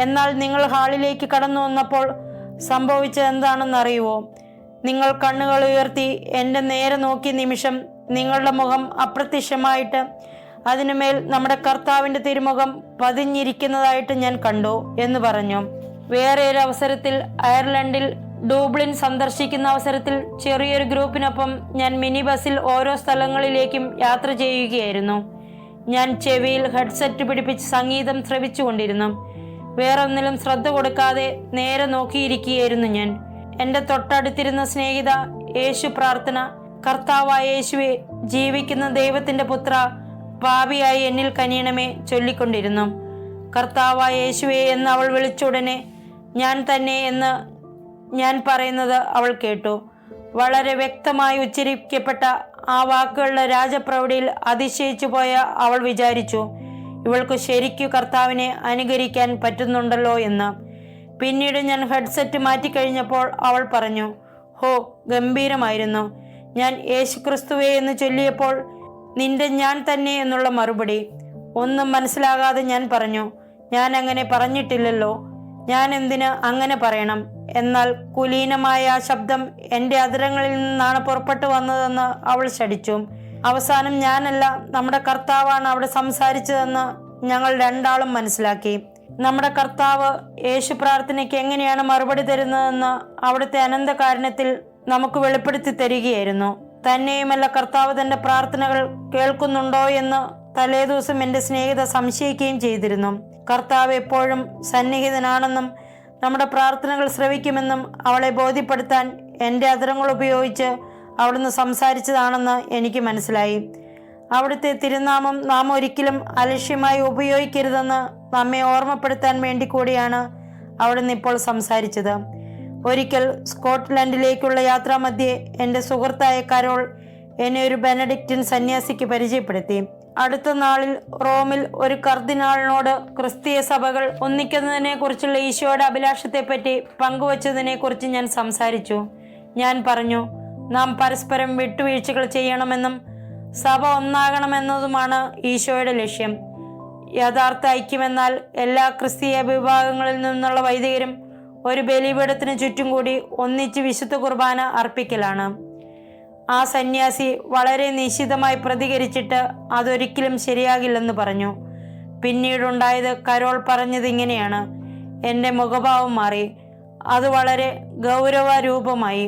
എന്നാൽ നിങ്ങൾ ഹാളിലേക്ക് കടന്നു വന്നപ്പോൾ സംഭവിച്ചത് എന്താണെന്ന് അറിയുമോ? നിങ്ങൾ കണ്ണുകൾ ഉയർത്തി എൻ്റെ നേരെ നോക്കിയ നിമിഷം നിങ്ങളുടെ മുഖം അപ്രത്യക്ഷമായിട്ട് അതിനുമേൽ നമ്മുടെ കർത്താവിൻ്റെ തിരുമുഖം പതിഞ്ഞിരിക്കുന്നതായിട്ട് ഞാൻ കണ്ടു എന്ന് പറഞ്ഞു. വേറെ ഒരു അവസരത്തിൽ അയർലൻഡിൽ ഡൂബ്ലിൻ സന്ദർശിക്കുന്ന അവസരത്തിൽ ചെറിയൊരു ഗ്രൂപ്പിനൊപ്പം ഞാൻ മിനി ബസ്സിൽ ഓരോ സ്ഥലങ്ങളിലേക്കും യാത്ര ചെയ്യുകയായിരുന്നു. ഞാൻ ചെവിയിൽ ഹെഡ്സെറ്റ് പിടിപ്പിച്ച് സംഗീതം ശ്രവിച്ചുകൊണ്ടിരുന്നു. വേറൊന്നിലും ശ്രദ്ധ കൊടുക്കാതെ നേരെ നോക്കിയിരിക്കുകയായിരുന്നു ഞാൻ. എൻ്റെ തൊട്ടടുത്തിരുന്ന സ്നേഹിത യേശു പ്രാർത്ഥന, കർത്താവായ യേശുവെ, ജീവിക്കുന്ന ദൈവത്തിൻ്റെ പുത്ര, പാപിയായി എന്നിൽ കനിയണമേ ചൊല്ലിക്കൊണ്ടിരുന്നു. കർത്താവായ യേശുവെ എന്ന് അവൾ വിളിച്ചുടനെ ഞാൻ തന്നെ എന്ന് ഞാൻ പറയുന്നത് അവൾ കേട്ടു. വളരെ വ്യക്തമായി ഉച്ചരിക്കപ്പെട്ട ആ വാക്കുകളുടെ രാജപ്രൗഢിയിൽ അതിശയിച്ചു പോയ അവൾ വിചാരിച്ചു, ഇവൾക്ക് ശരിക്കു കർത്താവിനെ അനുകരിക്കാൻ പറ്റുന്നുണ്ടല്ലോ എന്ന്. പിന്നീട് ഞാൻ ഹെഡ്സെറ്റ് മാറ്റിക്കഴിഞ്ഞപ്പോൾ അവൾ പറഞ്ഞു, ഹോ, ഗംഭീരമായിരുന്നു. ഞാൻ യേശുക്രിസ്തുവേ എന്ന് ചൊല്ലിയപ്പോൾ നിന്റെ ഞാൻ തന്നെ എന്നുള്ള മറുപടി. ഒന്നും മനസ്സിലാകാതെ ഞാൻ പറഞ്ഞു, ഞാൻ അങ്ങനെ പറഞ്ഞിട്ടില്ലല്ലോ, ഞാൻ എന്തിന് അങ്ങനെ പറയണം? എന്നാൽ കുലീനമായ ആ ശബ്ദം എൻ്റെ അധരങ്ങളിൽ നിന്നാണ് പുറപ്പെട്ടു വന്നതെന്ന് അവൾ ശഠിച്ചു. അവസാനം ഞാനല്ല, നമ്മുടെ കർത്താവാണ് അവിടെ സംസാരിച്ചതെന്ന് ഞങ്ങൾ രണ്ടാളും മനസ്സിലാക്കി. നമ്മുടെ കർത്താവ് യേശു പ്രാർത്ഥനയ്ക്ക് എങ്ങനെയാണ് മറുപടി തരുന്നതെന്ന് അവിടുത്തെ അനന്തകാരുണ്യത്തിൽ നമുക്ക് വെളിപ്പെടുത്തി തരികയായിരുന്നു. തന്നെയുമല്ല, കർത്താവ് തൻ്റെ പ്രാർത്ഥനകൾ കേൾക്കുന്നുണ്ടോ എന്ന് തലേദിവസം എൻ്റെ സ്നേഹിത സംശയിക്കുകയും ചെയ്തിരുന്നു. കർത്താവ് എപ്പോഴും സന്നിഹിതനാണെന്നും നമ്മുടെ പ്രാർത്ഥനകൾ ശ്രവിക്കുമെന്നും അവളെ ബോധ്യപ്പെടുത്താൻ എൻ്റെ അധരങ്ങൾ ഉപയോഗിച്ച് അവിടുന്ന് സംസാരിച്ചതാണെന്ന് എനിക്ക് മനസ്സിലായി. അവിടുത്തെ തിരുനാമം നാം ഒരിക്കലും അലക്ഷ്യമായി ഉപയോഗിക്കരുതെന്ന് നമ്മെ ഓർമ്മപ്പെടുത്താൻ വേണ്ടി കൂടിയാണ് അവിടുന്ന് ഇപ്പോൾ സംസാരിച്ചത്. ഒരിക്കൽ സ്കോട്ട്ലൻഡിലേക്കുള്ള യാത്രാമധ്യേ എൻ്റെ സുഹൃത്തായ കരോൾ എന്നെ ഒരു ബെനഡിക്റ്റിൻ സന്യാസിക്ക് പരിചയപ്പെടുത്തി. അടുത്ത നാളിൽ റോമിൽ ഒരു കർദിനാളിനോട് ക്രിസ്തീയ സഭകൾ ഒന്നിക്കുന്നതിനെ കുറിച്ചുള്ള ഈശോയുടെ അഭിലാഷത്തെപ്പറ്റി പങ്കുവച്ചതിനെ കുറിച്ച് ഞാൻ സംസാരിച്ചു. ഞാൻ പറഞ്ഞു, നാം പരസ്പരം വിട്ടുവീഴ്ചകൾ ചെയ്യണമെന്നും സഭ ഒന്നാകണമെന്നതുമാണ് ഈശോയുടെ ലക്ഷ്യം. യഥാർത്ഥ ഐക്യമെന്നാൽ എല്ലാ ക്രിസ്തീയ വിഭാഗങ്ങളിൽ നിന്നുള്ള വൈദികരും ഒരു ബലിപീഠത്തിന് ചുറ്റും കൂടി ഒന്നിച്ച് വിശുദ്ധ കുർബാന അർപ്പിക്കലാണ്. ആ സന്യാസി വളരെ നിശിതമായി പ്രതികരിച്ചിട്ട് അതൊരിക്കലും ശരിയാകില്ലെന്ന് പറഞ്ഞു. പിന്നീടുണ്ടായത് കരോൾ പറഞ്ഞത് ഇങ്ങനെയാണ്, എൻ്റെ മുഖഭാവം മാറി. അത് വളരെ ഗൗരവരൂപമായി.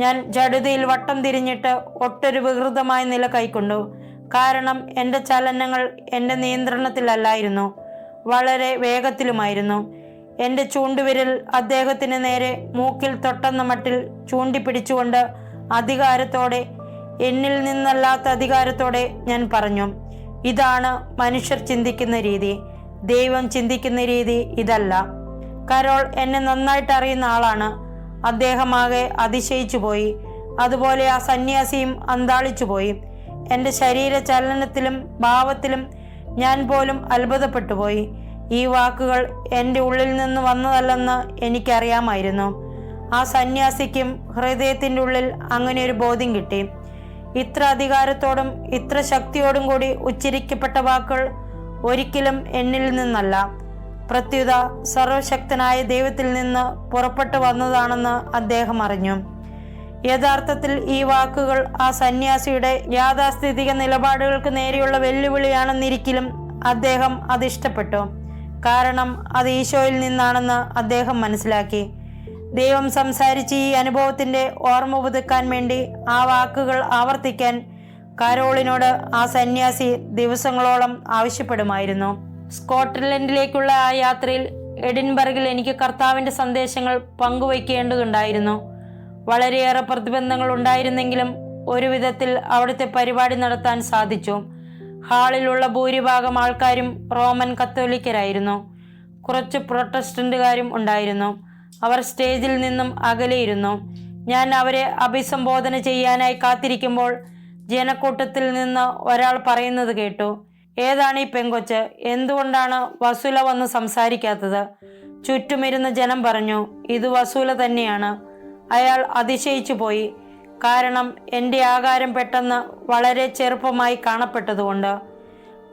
ഞാൻ ജഡതയിൽ വട്ടം തിരിഞ്ഞിട്ട് ഒട്ടൊരു വികൃതമായ നില കൈക്കൊണ്ടു. കാരണം എൻ്റെ ചലനങ്ങൾ എൻ്റെ നിയന്ത്രണത്തിലല്ലായിരുന്നു, വളരെ വേഗത്തിലുമായിരുന്നു. എൻ്റെ ചൂണ്ടുവിരൽ അദ്ദേഹത്തിന് നേരെ മൂക്കിൽ തൊട്ടെന്ന മട്ടിൽ ചൂണ്ടിപ്പിടിച്ചുകൊണ്ട് അധികാരത്തോടെ, എന്നിൽ നിന്നല്ലാത്ത അധികാരത്തോടെ ഞാൻ പറഞ്ഞു, ഇതാണ് മനുഷ്യർ ചിന്തിക്കുന്ന രീതി, ദൈവം ചിന്തിക്കുന്ന രീതി ഇതല്ല. കരോൾ എന്നെ നന്നായിട്ട് അറിയുന്ന ആളാണ്. അദ്ദേഹമാകെ അതിശയിച്ചു പോയി. അതുപോലെ ആ സന്യാസിയും അന്താളിച്ചു പോയി. എൻ്റെ ശരീര ചലനത്തിലും ഭാവത്തിലും ഞാൻ പോലും അത്ഭുതപ്പെട്ടു പോയി. ഈ വാക്കുകൾ എൻ്റെ ഉള്ളിൽ നിന്ന് വന്നതല്ലെന്ന് എനിക്കറിയാമായിരുന്നു. ആ സന്യാസിക്കും ഹൃദയത്തിൻ്റെ ഉള്ളിൽ അങ്ങനെ ഒരു ബോധ്യം കിട്ടി. ഇത്ര അധികാരത്തോടും ഇത്ര ശക്തിയോടും കൂടി ഉച്ചരിക്കപ്പെട്ട വാക്കുകൾ ഒരിക്കലും എന്നിൽ നിന്നല്ല, പ്രത്യുത സർവശക്തനായ ദൈവത്തിൽ നിന്ന് പുറപ്പെട്ടു വന്നതാണെന്ന് അദ്ദേഹം അറിഞ്ഞു. യഥാർത്ഥത്തിൽ ഈ വാക്കുകൾ ആ സന്യാസിയുടെ യാഥാസ്ഥിതിക നിലപാടുകൾക്ക് നേരെയുള്ള വെല്ലുവിളിയാണെന്നിരിക്കലും അദ്ദേഹം അത് ഇഷ്ടപ്പെട്ടു. കാരണം അത് ഈശോയിൽ നിന്നാണെന്ന് അദ്ദേഹം മനസ്സിലാക്കി. ദൈവം സംസാരിച്ച് ഈ അനുഭവത്തിൻ്റെ ഓർമ്മ പുതുക്കാൻ വേണ്ടി ആ വാക്കുകൾ ആവർത്തിക്കാൻ കരോളിനോട് ആ സന്യാസി ദിവസങ്ങളോളം ആവശ്യപ്പെടുമായിരുന്നു. സ്കോട്ട്ലൻഡിലേക്കുള്ള ആ യാത്രയിൽ എഡിൻബർഗിൽ എനിക്ക് കർത്താവിൻ്റെ സന്ദേശങ്ങൾ പങ്കുവയ്ക്കേണ്ടതുണ്ടായിരുന്നു. വളരെയേറെ പ്രതിബന്ധങ്ങൾ ഉണ്ടായിരുന്നെങ്കിലും ഒരു വിധത്തിൽ അവിടുത്തെ പരിപാടി നടത്താൻ സാധിച്ചു. ഹാളിലുള്ള ഭൂരിഭാഗം ആൾക്കാരും റോമൻ കത്തോലിക്കരായിരുന്നു. കുറച്ച് പ്രൊട്ടസ്റ്റന്റുകാരും ഉണ്ടായിരുന്നു. അവർ സ്റ്റേജിൽ നിന്നും അകലെയിരുന്നു. ഞാൻ അവരെ അഭിസംബോധന ചെയ്യാനായി കാത്തിരിക്കുമ്പോൾ ജനക്കൂട്ടത്തിൽ നിന്ന് ഒരാൾ പറയുന്നത് കേട്ടു, ഏതാണ് ഈ പെങ്കൊച്ച്? എന്തുകൊണ്ടാണ് വസുല വന്ന് സംസാരിക്കാത്തത്? ചുറ്റുമിരുന്ന ജനം പറഞ്ഞു, ഇത് വസൂല തന്നെയാണ്. അയാൾ അതിശയിച്ചു പോയി. കാരണം എൻ്റെ ആകാരം പെട്ടെന്ന് വളരെ ചെറുപ്പമായി കാണപ്പെട്ടതുകൊണ്ട്.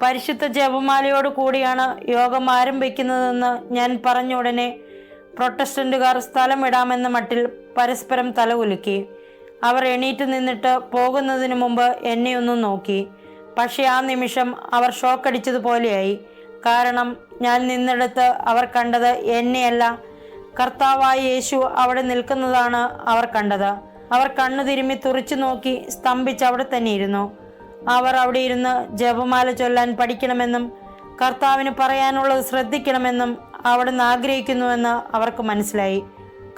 പരിശുദ്ധ ജപമാലയോട് കൂടിയാണ് യോഗം ആരംഭിക്കുന്നതെന്ന് ഞാൻ പറഞ്ഞ ഉടനെ പ്രൊട്ടസ്റ്റന്റുകാർ സ്ഥലം വിടാമെന്ന മട്ടിൽ പരസ്പരം തലകുലുക്കി. അവർ എണീറ്റ് നിന്നിട്ട് പോകുന്നതിന് മുമ്പ് എന്നെ ഒന്ന് നോക്കി. പക്ഷേ ആ നിമിഷം അവർ ഷോക്കടിച്ചതുപോലെയായി. കാരണം ഞാൻ നിന്നിടത്ത് അവർ കണ്ടത് എന്നെയല്ല, കർത്താവായ യേശു അവിടെ നിൽക്കുന്നതാണ് അവർ കണ്ടത്. അവർ കണ്ണു തിരുമ്മി തുറിച്ചു നോക്കി സ്തംഭിച്ച് അവിടെ തന്നെ ഇരുന്നു. അവർ അവിടെ ഇരുന്ന് ജപമാല ചൊല്ലാൻ പഠിക്കണമെന്നും കർത്താവിന് പറയാനുള്ളത് ശ്രദ്ധിക്കണമെന്നും അവിടുന്ന് ആഗ്രഹിക്കുന്നുവെന്ന് അവർക്ക് മനസ്സിലായി.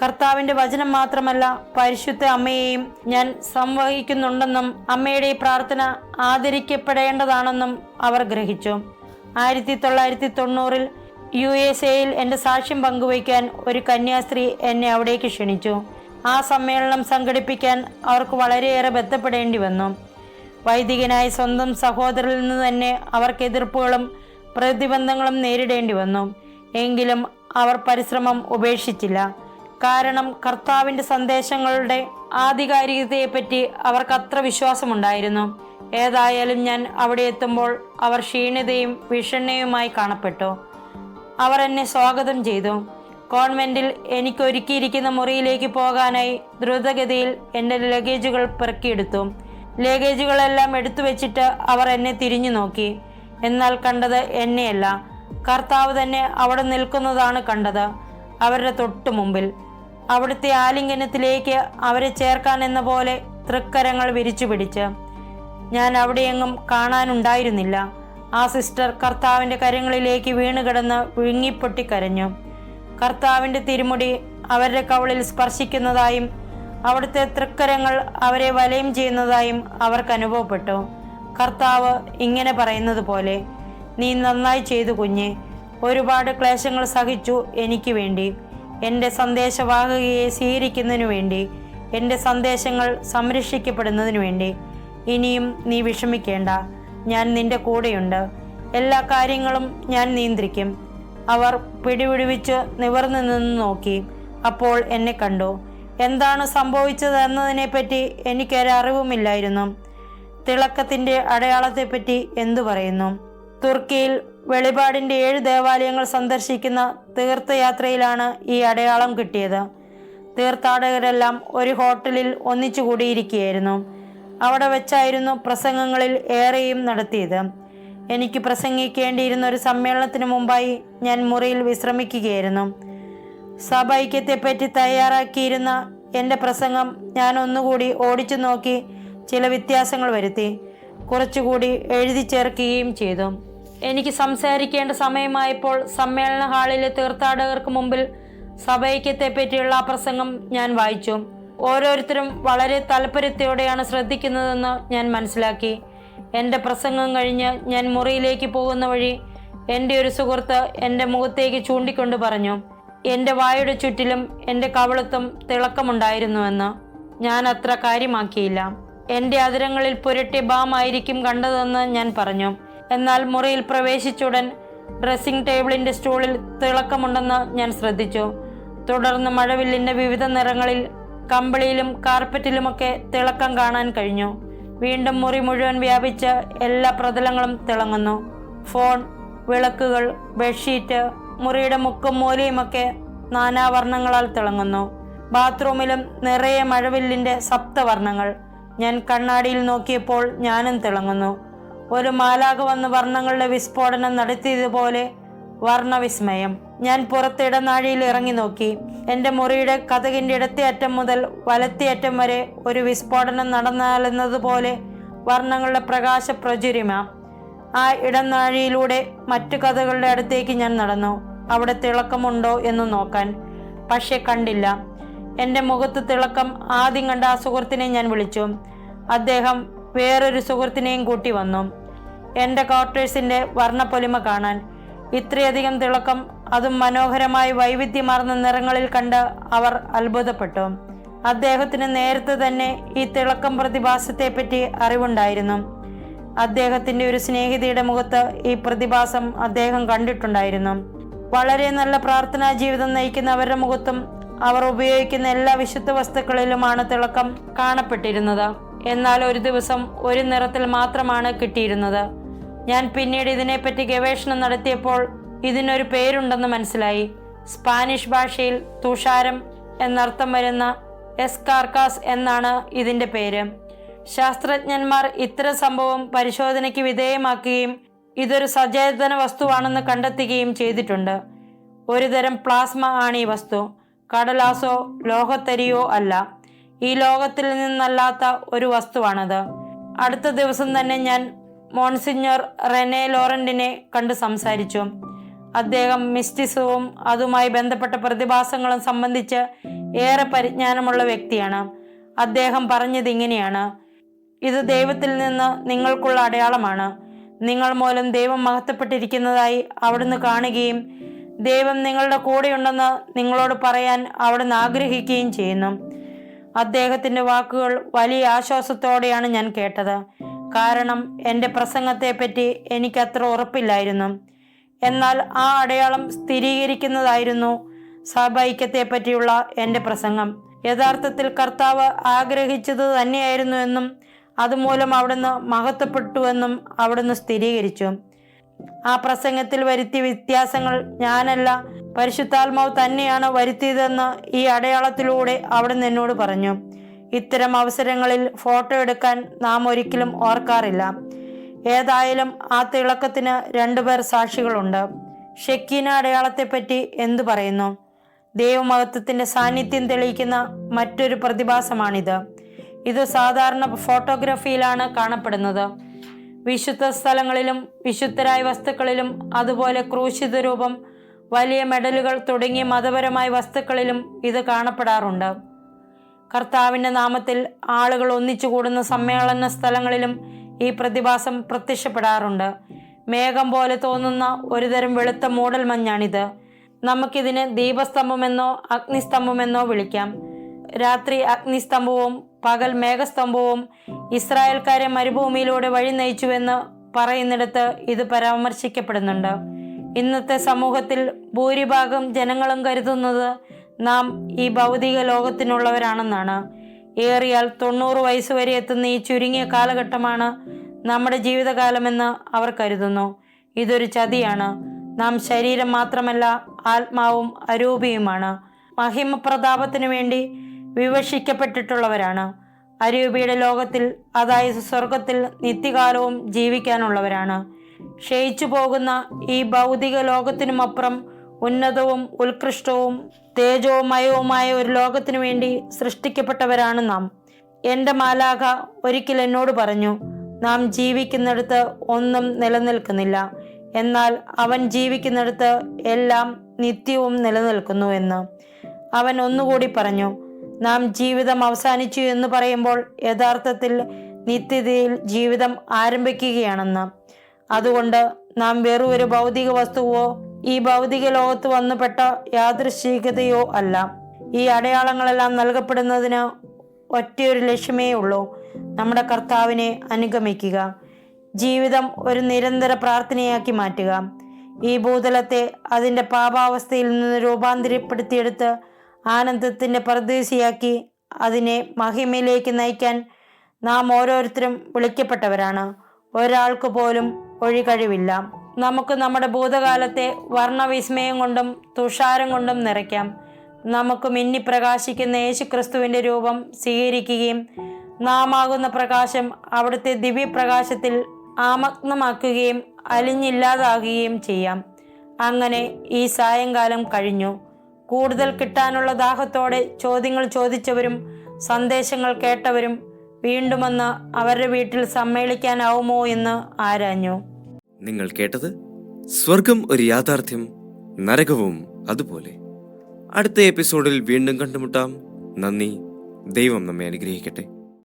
കർത്താവിൻ്റെ വചനം മാത്രമല്ല, പരിശുദ്ധ അമ്മയെയും ഞാൻ സംവഹിക്കുന്നുണ്ടെന്നും അമ്മയുടെ ഈ പ്രാർത്ഥന ആദരിക്കപ്പെടേണ്ടതാണെന്നും അവർ ഗ്രഹിച്ചു. 1990 USA-യിൽ എൻ്റെ സാക്ഷ്യം പങ്കുവയ്ക്കാൻ ഒരു കന്യാസ്ത്രീ എന്നെ അവിടേക്ക് ക്ഷണിച്ചു. ആ സമ്മേളനം സംഘടിപ്പിക്കാൻ അവർക്ക് വളരെയേറെ ബന്ധപ്പെടേണ്ടി വന്നു. വൈദികനായ സ്വന്തം സഹോദരനിൽ നിന്ന് തന്നെ അവർക്ക് എതിർപ്പുകളും പ്രതിബന്ധങ്ങളും നേരിടേണ്ടി വന്നു. എങ്കിലും അവർ പരിശ്രമം ഉപേക്ഷിച്ചില്ല. കാരണം കർത്താവിൻ്റെ സന്ദേശങ്ങളുടെ ആധികാരികതയെപ്പറ്റി അവർക്ക് അത്ര വിശ്വാസമുണ്ടായിരുന്നു. ഏതായാലും ഞാൻ അവിടെ എത്തുമ്പോൾ അവർ ക്ഷീണിതയും വിഷണ്ണയുമായി കാണപ്പെട്ടു. അവർ എന്നെ സ്വാഗതം ചെയ്തു. കോൺവെന്റിൽ എനിക്ക് ഒരുക്കിയിരിക്കുന്ന മുറിയിലേക്ക് പോകാനായി ദ്രുതഗതിയിൽ എൻ്റെ ലഗേജുകൾ പെറുക്കിയെടുത്തു. ലഗേജുകളെല്ലാം എടുത്തു വെച്ചിട്ട് അവർ എന്നെ തിരിഞ്ഞു നോക്കി. എന്നാൽ കണ്ടത് എന്നെയല്ല, കർത്താവ് തന്നെ അവിടെ നിൽക്കുന്നതാണ് കണ്ടത്, അവരുടെ തൊട്ടു മുമ്പിൽ. അവിടുത്തെ ആലിംഗനത്തിലേക്ക് അവരെ ചേർക്കാൻ എന്ന പോലെ തൃക്കരങ്ങൾ വിരിച്ചു പിടിച്ച്. ഞാൻ അവിടെയെങ്ങും കാണാനുണ്ടായിരുന്നില്ല. ആ സിസ്റ്റർ കർത്താവിൻ്റെ കരങ്ങളിലേക്ക് വീണ് കിടന്ന് വിങ്ങിപ്പൊട്ടിക്കരഞ്ഞു. കർത്താവിൻ്റെ തിരുമുടി അവരുടെ കവളിൽ സ്പർശിക്കുന്നതായും അവിടുത്തെ തൃക്കരങ്ങൾ അവരെ വലയം ചെയ്യുന്നതായും അവർക്ക് അനുഭവപ്പെട്ടു. കർത്താവ് ഇങ്ങനെ പറയുന്നത് പോലെ, നീ നന്നായി ചെയ്തു കുഞ്ഞെ, ഒരുപാട് ക്ലേശങ്ങൾ സഹിച്ചു എനിക്ക് വേണ്ടി, എൻ്റെ സന്ദേശവാഹകയെ സ്വീകരിക്കുന്നതിനു വേണ്ടി, എൻ്റെ സന്ദേശങ്ങൾ സംരക്ഷിക്കപ്പെടുന്നതിനു വേണ്ടി. ഇനിയും നീ വിഷമിക്കേണ്ട, ഞാൻ നിന്റെ കൂടെയുണ്ട്, എല്ലാ കാര്യങ്ങളും ഞാൻ നിയന്ത്രിക്കും. അവർ പിടിപിടിവിച്ച് നിവർന്നു നിന്ന് നോക്കി. അപ്പോൾ എന്നെ കണ്ടു. എന്താണ് സംഭവിച്ചത് എന്നതിനെപ്പറ്റി എനിക്കൊരറിവുമില്ലായിരുന്നു. തിളക്കത്തിൻ്റെ അടയാളത്തെപ്പറ്റി എന്തു പറയുന്നു? തുർക്കിയിൽ വെളിപാടിൻ്റെ 7 ദേവാലയങ്ങൾ സന്ദർശിക്കുന്ന തീർത്ഥയാത്രയിലാണ് ഈ അടയാളം കിട്ടിയത്. തീർത്ഥാടകരെല്ലാം ഒരു ഹോട്ടലിൽ ഒന്നിച്ചു കൂടിയിരിക്കുകയായിരുന്നു. അവിടെ വെച്ചായിരുന്നു പ്രസംഗങ്ങളിൽ ഏറെയും നടത്തിയത്. എനിക്ക് പ്രസംഗിക്കേണ്ടിയിരുന്ന ഒരു സമ്മേളനത്തിന് മുമ്പായി ഞാൻ മുറിയിൽ വിശ്രമിക്കുകയായിരുന്നു. സഭ ഐക്യത്തെപ്പറ്റി തയ്യാറാക്കിയിരുന്ന എൻ്റെ പ്രസംഗം ഞാൻ ഒന്നുകൂടി ഓടിച്ചു നോക്കി ചില വ്യത്യാസങ്ങൾ വരുത്തി, കുറച്ചുകൂടി എഴുതി ചേർക്കുകയും ചെയ്തു. എനിക്ക് സംസാരിക്കേണ്ട സമയമായപ്പോൾ സമ്മേളന ഹാളിലെ തീർത്ഥാടകർക്ക് മുമ്പിൽ സഭ ഐക്യത്തെപ്പറ്റിയുള്ള ആ പ്രസംഗം ഞാൻ വായിച്ചു. ഓരോരുത്തരും വളരെ താല്പര്യത്തോടെയാണ് ശ്രദ്ധിക്കുന്നതെന്ന് ഞാൻ മനസ്സിലാക്കി. എൻ്റെ പ്രസംഗം കഴിഞ്ഞ് ഞാൻ മുറിയിലേക്ക് പോകുന്ന വഴി എൻ്റെ ഒരു സുഹൃത്ത് എൻ്റെ മുഖത്തേക്ക് ചൂണ്ടിക്കൊണ്ട് പറഞ്ഞു, എൻ്റെ വായുടെ ചുറ്റിലും എൻ്റെ കവിളത്തും തിളക്കമുണ്ടായിരുന്നുവെന്ന്. ഞാൻ അത്ര കാര്യമാക്കിയില്ല. എൻ്റെ അതിരങ്ങളിൽ പുരട്ടിയ ബാമായിരിക്കും കണ്ടതെന്ന് ഞാൻ പറഞ്ഞു. എന്നാൽ മുറിയിൽ പ്രവേശിച്ചുടൻ ഡ്രസ്സിംഗ് ടേബിളിൻ്റെ സ്റ്റൂളിൽ തിളക്കമുണ്ടെന്ന് ഞാൻ ശ്രദ്ധിച്ചു. തുടർന്ന് മഴവില്ലിൻ്റെ വിവിധ നിറങ്ങളിൽ കമ്പിളിയിലും കാർപ്പറ്റിലുമൊക്കെ തിളക്കം കാണാൻ കഴിഞ്ഞു. വീണ്ടും മുറി മുഴുവൻ വ്യാപിച്ച് എല്ലാ പ്രതലങ്ങളും തിളങ്ങുന്നു. ഫോൺ, വിളക്കുകൾ, ബെഡ്ഷീറ്റ്, മുറിയുടെ മുക്കും മൂലയുമൊക്കെ നാനാവർണ്ണങ്ങളാൽ തിളങ്ങുന്നു. ബാത്റൂമിലും നിറയെ മഴവില്ലിൻ്റെ സപ്തവർണ്ണങ്ങൾ. ഞാൻ കണ്ണാടിയിൽ നോക്കിയപ്പോൾ ഞാനും തിളങ്ങുന്നു. ഒരു മാലാഖ വന്ന് വർണ്ണങ്ങളുടെ വിസ്ഫോടനം നടത്തിയതുപോലെ വർണ്ണവിസ്മയം. ഞാൻ പുറത്ത് ഇടനാഴിയിൽ ഇറങ്ങി നോക്കി. എൻ്റെ മുറിയുടെ കതകിൻ്റെ ഇടത്തെ അറ്റം മുതൽ വലത്തെ അറ്റം വരെ ഒരു വിസ്ഫോടനം നടന്നാലെന്നതുപോലെ വർണ്ണങ്ങളുടെ പ്രകാശ പ്രചുരിമ. ആ ഇടനാഴിയിലൂടെ മറ്റു കഥകളുടെ അടുത്തേക്ക് ഞാൻ നടന്നു, അവിടെ തിളക്കമുണ്ടോ എന്ന് നോക്കാൻ. പക്ഷെ കണ്ടില്ല. എൻ്റെ മുഖത്ത് തിളക്കം ആദ്യം കണ്ട ആ സുഹൃത്തിനെ ഞാൻ വിളിച്ചു. അദ്ദേഹം വേറൊരു സുഹൃത്തിനെയും കൂട്ടി വന്നു, എൻ്റെ ക്വാർട്ടേഴ്സിൻ്റെ വർണ്ണപ്പൊലിമ കാണാൻ. ഇത്രയധികം തിളക്കം, അതും മനോഹരമായി വൈവിധ്യമാർന്ന നിറങ്ങളിൽ കണ്ട് അവർ അത്ഭുതപ്പെട്ടു. അദ്ദേഹത്തിന് നേരത്തെ തന്നെ ഈ തിളക്കം പ്രതിഭാസത്തെപ്പറ്റി അറിവുണ്ടായിരുന്നു. അദ്ദേഹത്തിൻ്റെ ഒരു സ്നേഹിതയുടെ മുഖത്ത് ഈ പ്രതിഭാസം അദ്ദേഹം കണ്ടിട്ടുണ്ടായിരുന്നു. വളരെ നല്ല പ്രാർത്ഥനാ ജീവിതം നയിക്കുന്നവരുടെ മുഖത്തും അവർ ഉപയോഗിക്കുന്ന എല്ലാ വിശുദ്ധ വസ്തുക്കളിലുമാണ് തിളക്കം കാണപ്പെട്ടിരുന്നത്. എന്നാൽ ഒരു ദിവസം ഒരു നിറത്തിൽ മാത്രമാണ് കിട്ടിയിരുന്നത്. ഞാൻ പിന്നീട് ഇതിനെപ്പറ്റി ഗവേഷണം നടത്തിയപ്പോൾ ഇതിനൊരു പേരുണ്ടെന്ന് മനസ്സിലായി. സ്പാനിഷ് ഭാഷയിൽ തുഷാരം എന്നർത്ഥം വരുന്ന എസ്കാർക്കാസ് എന്നാണ് ഇതിൻ്റെ പേര്. ശാസ്ത്രജ്ഞന്മാർ ഇത്തരം സംഭവം പരിശോധനയ്ക്ക് വിധേയമാക്കുകയും ഇതൊരു സചേതന വസ്തുവാണെന്ന് കണ്ടെത്തുകയും ചെയ്തിട്ടുണ്ട്. ഒരുതരം പ്ലാസ്മ ആണ് ഈ വസ്തു. കടലാസോ ലോഹത്തരിയോ അല്ല. ഈ ലോകത്തിൽ നിന്നല്ലാത്ത ഒരു വസ്തുവാണത്. അടുത്ത ദിവസം തന്നെ ഞാൻ മോൺസിഞ്ഞർ റെനെ ലോറന്റിനെ കണ്ട് സംസാരിച്ചു. അദ്ദേഹം മിസ്റ്റിസവും അതുമായി ബന്ധപ്പെട്ട പ്രതിഭാസങ്ങളും സംബന്ധിച്ച് ഏറെ പരിജ്ഞാനമുള്ള വ്യക്തിയാണ്. അദ്ദേഹം പറഞ്ഞത് ഇങ്ങനെയാണ്: ഇത് ദൈവത്തിൽ നിന്ന് നിങ്ങൾക്കുള്ള അടയാളമാണ്. നിങ്ങൾ മൂലം ദൈവം മഹത്വപ്പെട്ടിരിക്കുന്നതായി അവിടുന്ന് കാണുകയും ദൈവം നിങ്ങളുടെ കൂടെയുണ്ടെന്ന് നിങ്ങളോട് പറയാൻ അവിടുന്ന് ആഗ്രഹിക്കുകയും ചെയ്യുന്നു. അദ്ദേഹത്തിൻ്റെ വാക്കുകൾ വലിയ ആശ്വാസത്തോടെയാണ് ഞാൻ കേട്ടത്. കാരണം എൻ്റെ പ്രസംഗത്തെപ്പറ്റി എനിക്കത്ര ഉറപ്പില്ലായിരുന്നു. എന്നാൽ ആ അടയാളം സ്ഥിരീകരിക്കുന്നതായിരുന്നു സഭൈക്യത്തെ പറ്റിയുള്ള എൻ്റെ പ്രസംഗം. യഥാർത്ഥത്തിൽ കർത്താവ് ആഗ്രഹിച്ചത് തന്നെയായിരുന്നു എന്നും അതുമൂലം അവിടുന്ന് മഹത്വപ്പെട്ടുവെന്നും അവിടുന്ന് സ്ഥിരീകരിച്ചു. ആ പ്രസംഗത്തിൽ വരുത്തിയ വ്യത്യാസങ്ങൾ ഞാനല്ല, പരിശുദ്ധാത്മാവ് തന്നെയാണ് വരുത്തിയതെന്ന് ഈ അടയാളത്തിലൂടെ അവിടുന്ന് എന്നോട് പറഞ്ഞു. ഇത്തരം അവസരങ്ങളിൽ ഫോട്ടോ എടുക്കാൻ നാം ഒരിക്കലും ഓർക്കാറില്ല. ഏതായാലും ആ തിളക്കത്തിന് 2 പേർ സാക്ഷികളുണ്ട്. ഷെക്കീന അടയാളത്തെപ്പറ്റി എന്തു പറയുന്നു? ദൈവമഹത്വത്തിൻ്റെ സാന്നിധ്യം തെളിയിക്കുന്ന മറ്റൊരു പ്രതിഭാസമാണിത്. ഇത് സാധാരണ ഫോട്ടോഗ്രാഫിയിലാണ് കാണപ്പെടുന്നത്. വിശുദ്ധ സ്ഥലങ്ങളിലും വിശുദ്ധരായ വസ്തുക്കളിലും അതുപോലെ ക്രൂശിത രൂപം, വലിയ മെഡലുകൾ തുടങ്ങിയ മതപരമായ വസ്തുക്കളിലും ഇത് കാണപ്പെടാറുണ്ട്. കർത്താവിൻ്റെ നാമത്തിൽ ആളുകൾ ഒന്നിച്ചു കൂടുന്ന സമ്മേളന സ്ഥലങ്ങളിലും ഈ പ്രതിഭാസം പ്രത്യക്ഷപ്പെടാറുണ്ട്. മേഘം പോലെ തോന്നുന്ന ഒരുതരം വെളുത്ത മൂടൽമഞ്ഞാണിത്. നമുക്കിതിന് ദീപസ്തംഭമെന്നോ അഗ്നിസ്തംഭമെന്നോ വിളിക്കാം. രാത്രി അഗ്നിസ്തംഭവും പകൽ മേഘസ്തംഭവും ഇസ്രായേൽക്കാരെ മരുഭൂമിയിലൂടെ വഴി നയിച്ചുവെന്ന് പറയുന്നിടത്ത് ഇത് പരാമർശിക്കപ്പെടുന്നുണ്ട്. ഇന്നത്തെ സമൂഹത്തിൽ ഭൂരിഭാഗം ജനങ്ങളും കരുതുന്നത് നാം ഈ ഭൗതിക ലോകത്തിനുള്ളവരാണെന്നാണ്. ഏറിയാൽ 90 വയസ്സ് വരെ എത്തുന്ന ഈ ചുരുങ്ങിയ കാലഘട്ടമാണ് നമ്മുടെ ജീവിതകാലമെന്ന് അവർ കരുതുന്നു. ഇതൊരു ചതിയാണ്. നാം ശരീരം മാത്രമല്ല, ആത്മാവും അരൂപിയുമാണ്. മഹിമപ്രതാപത്തിനു വേണ്ടി വിവക്ഷിക്കപ്പെട്ടിട്ടുള്ളവരാണ്. അരൂപിയുടെ ലോകത്തിൽ, അതായത് സ്വർഗത്തിൽ, നിത്യകാലവും ജീവിക്കാനുള്ളവരാണ്. ക്ഷയിച്ചു പോകുന്ന ഈ ഭൗതിക ലോകത്തിനുമപ്പുറം ഉന്നതവും ഉത്കൃഷ്ടവും തേജോമയവുമായ ഒരു ലോകത്തിനു വേണ്ടി സൃഷ്ടിക്കപ്പെട്ടവരാണ് നാം. എൻ്റെ മാലാഖ ഒരിക്കൽ എന്നോട് പറഞ്ഞു, നാം ജീവിക്കുന്നിടത്ത് ഒന്നും നിലനിൽക്കുന്നില്ല, എന്നാൽ അവൻ ജീവിക്കുന്നിടത്ത് എല്ലാം നിത്യവും നിലനിൽക്കുന്നു എന്ന്. അവൻ ഒന്നുകൂടി പറഞ്ഞു, നാം ജീവിതം അവസാനിച്ചു എന്ന് പറയുമ്പോൾ യഥാർത്ഥത്തിൽ നിത്യതയിൽ ജീവിതം ആരംഭിക്കുകയാണെന്ന്. അതുകൊണ്ട് നാം വെറും ഒരു ഭൗതിക വസ്തുവോ ഈ ഭൗതിക ലോകത്ത് വന്നുപെട്ട യാദൃശ്ചികതയോ അല്ല. ഈ അടയാളങ്ങളെല്ലാം നൽകപ്പെടുന്നതിന് ഒറ്റയൊരു ലക്ഷ്യമേ ഉള്ളൂ: നമ്മുടെ കർത്താവിനെ അനുഗമിക്കുക. ജീവിതം ഒരു നിരന്തര പ്രാർത്ഥനയാക്കി മാറ്റുക. ഈ ഭൂതലത്തെ അതിൻ്റെ പാപാവസ്ഥയിൽ നിന്ന് രൂപാന്തരപ്പെടുത്തിയെടുത്ത് ആനന്ദത്തിൻ്റെ പരദേശിയാക്കി അതിനെ മഹിമയിലേക്ക് നയിക്കാൻ നാം ഓരോരുത്തരും വിളിക്കപ്പെട്ടവരാണ്. ഒരാൾക്ക് പോലും ഒഴികഴിവില്ല. നമുക്ക് നമ്മുടെ ഭൂതകാലത്തെ വർണ്ണവിസ്മയം കൊണ്ടും തുഷാരം കൊണ്ടും നിറയ്ക്കാം. നമുക്ക് മിന്നിപ്രകാശിക്കുന്ന യേശുക്രിസ്തുവിൻ്റെ രൂപം സ്വീകരിക്കുകയും നാം ആകുന്ന പ്രകാശം അവിടുത്തെ ദിവ്യപ്രകാശത്തിൽ ആമഗ്നമാക്കുകയും അലിഞ്ഞില്ലാതാകുകയും ചെയ്യാം. അങ്ങനെ ഈ സായങ്കാലം കഴിഞ്ഞു. കൂടുതൽ കിട്ടാനുള്ള ദാഹത്തോടെ ചോദ്യങ്ങൾ ചോദിച്ചവരും സന്ദേശങ്ങൾ കേട്ടവരും വീണ്ടുമെന്ന് അവരുടെ വീട്ടിൽ സമ്മേളിക്കാനാവുമോ എന്ന് ആരാഞ്ഞു. നിങ്ങൾ കേട്ടത് സ്വർഗം ഒരു യാഥാർത്ഥ്യം, നരകവും അതുപോലെ. അടുത്ത എപ്പിസോഡിൽ വീണ്ടും കണ്ടുമുട്ടാം. നന്ദി. ദൈവം നമ്മെ അനുഗ്രഹിക്കട്ടെ.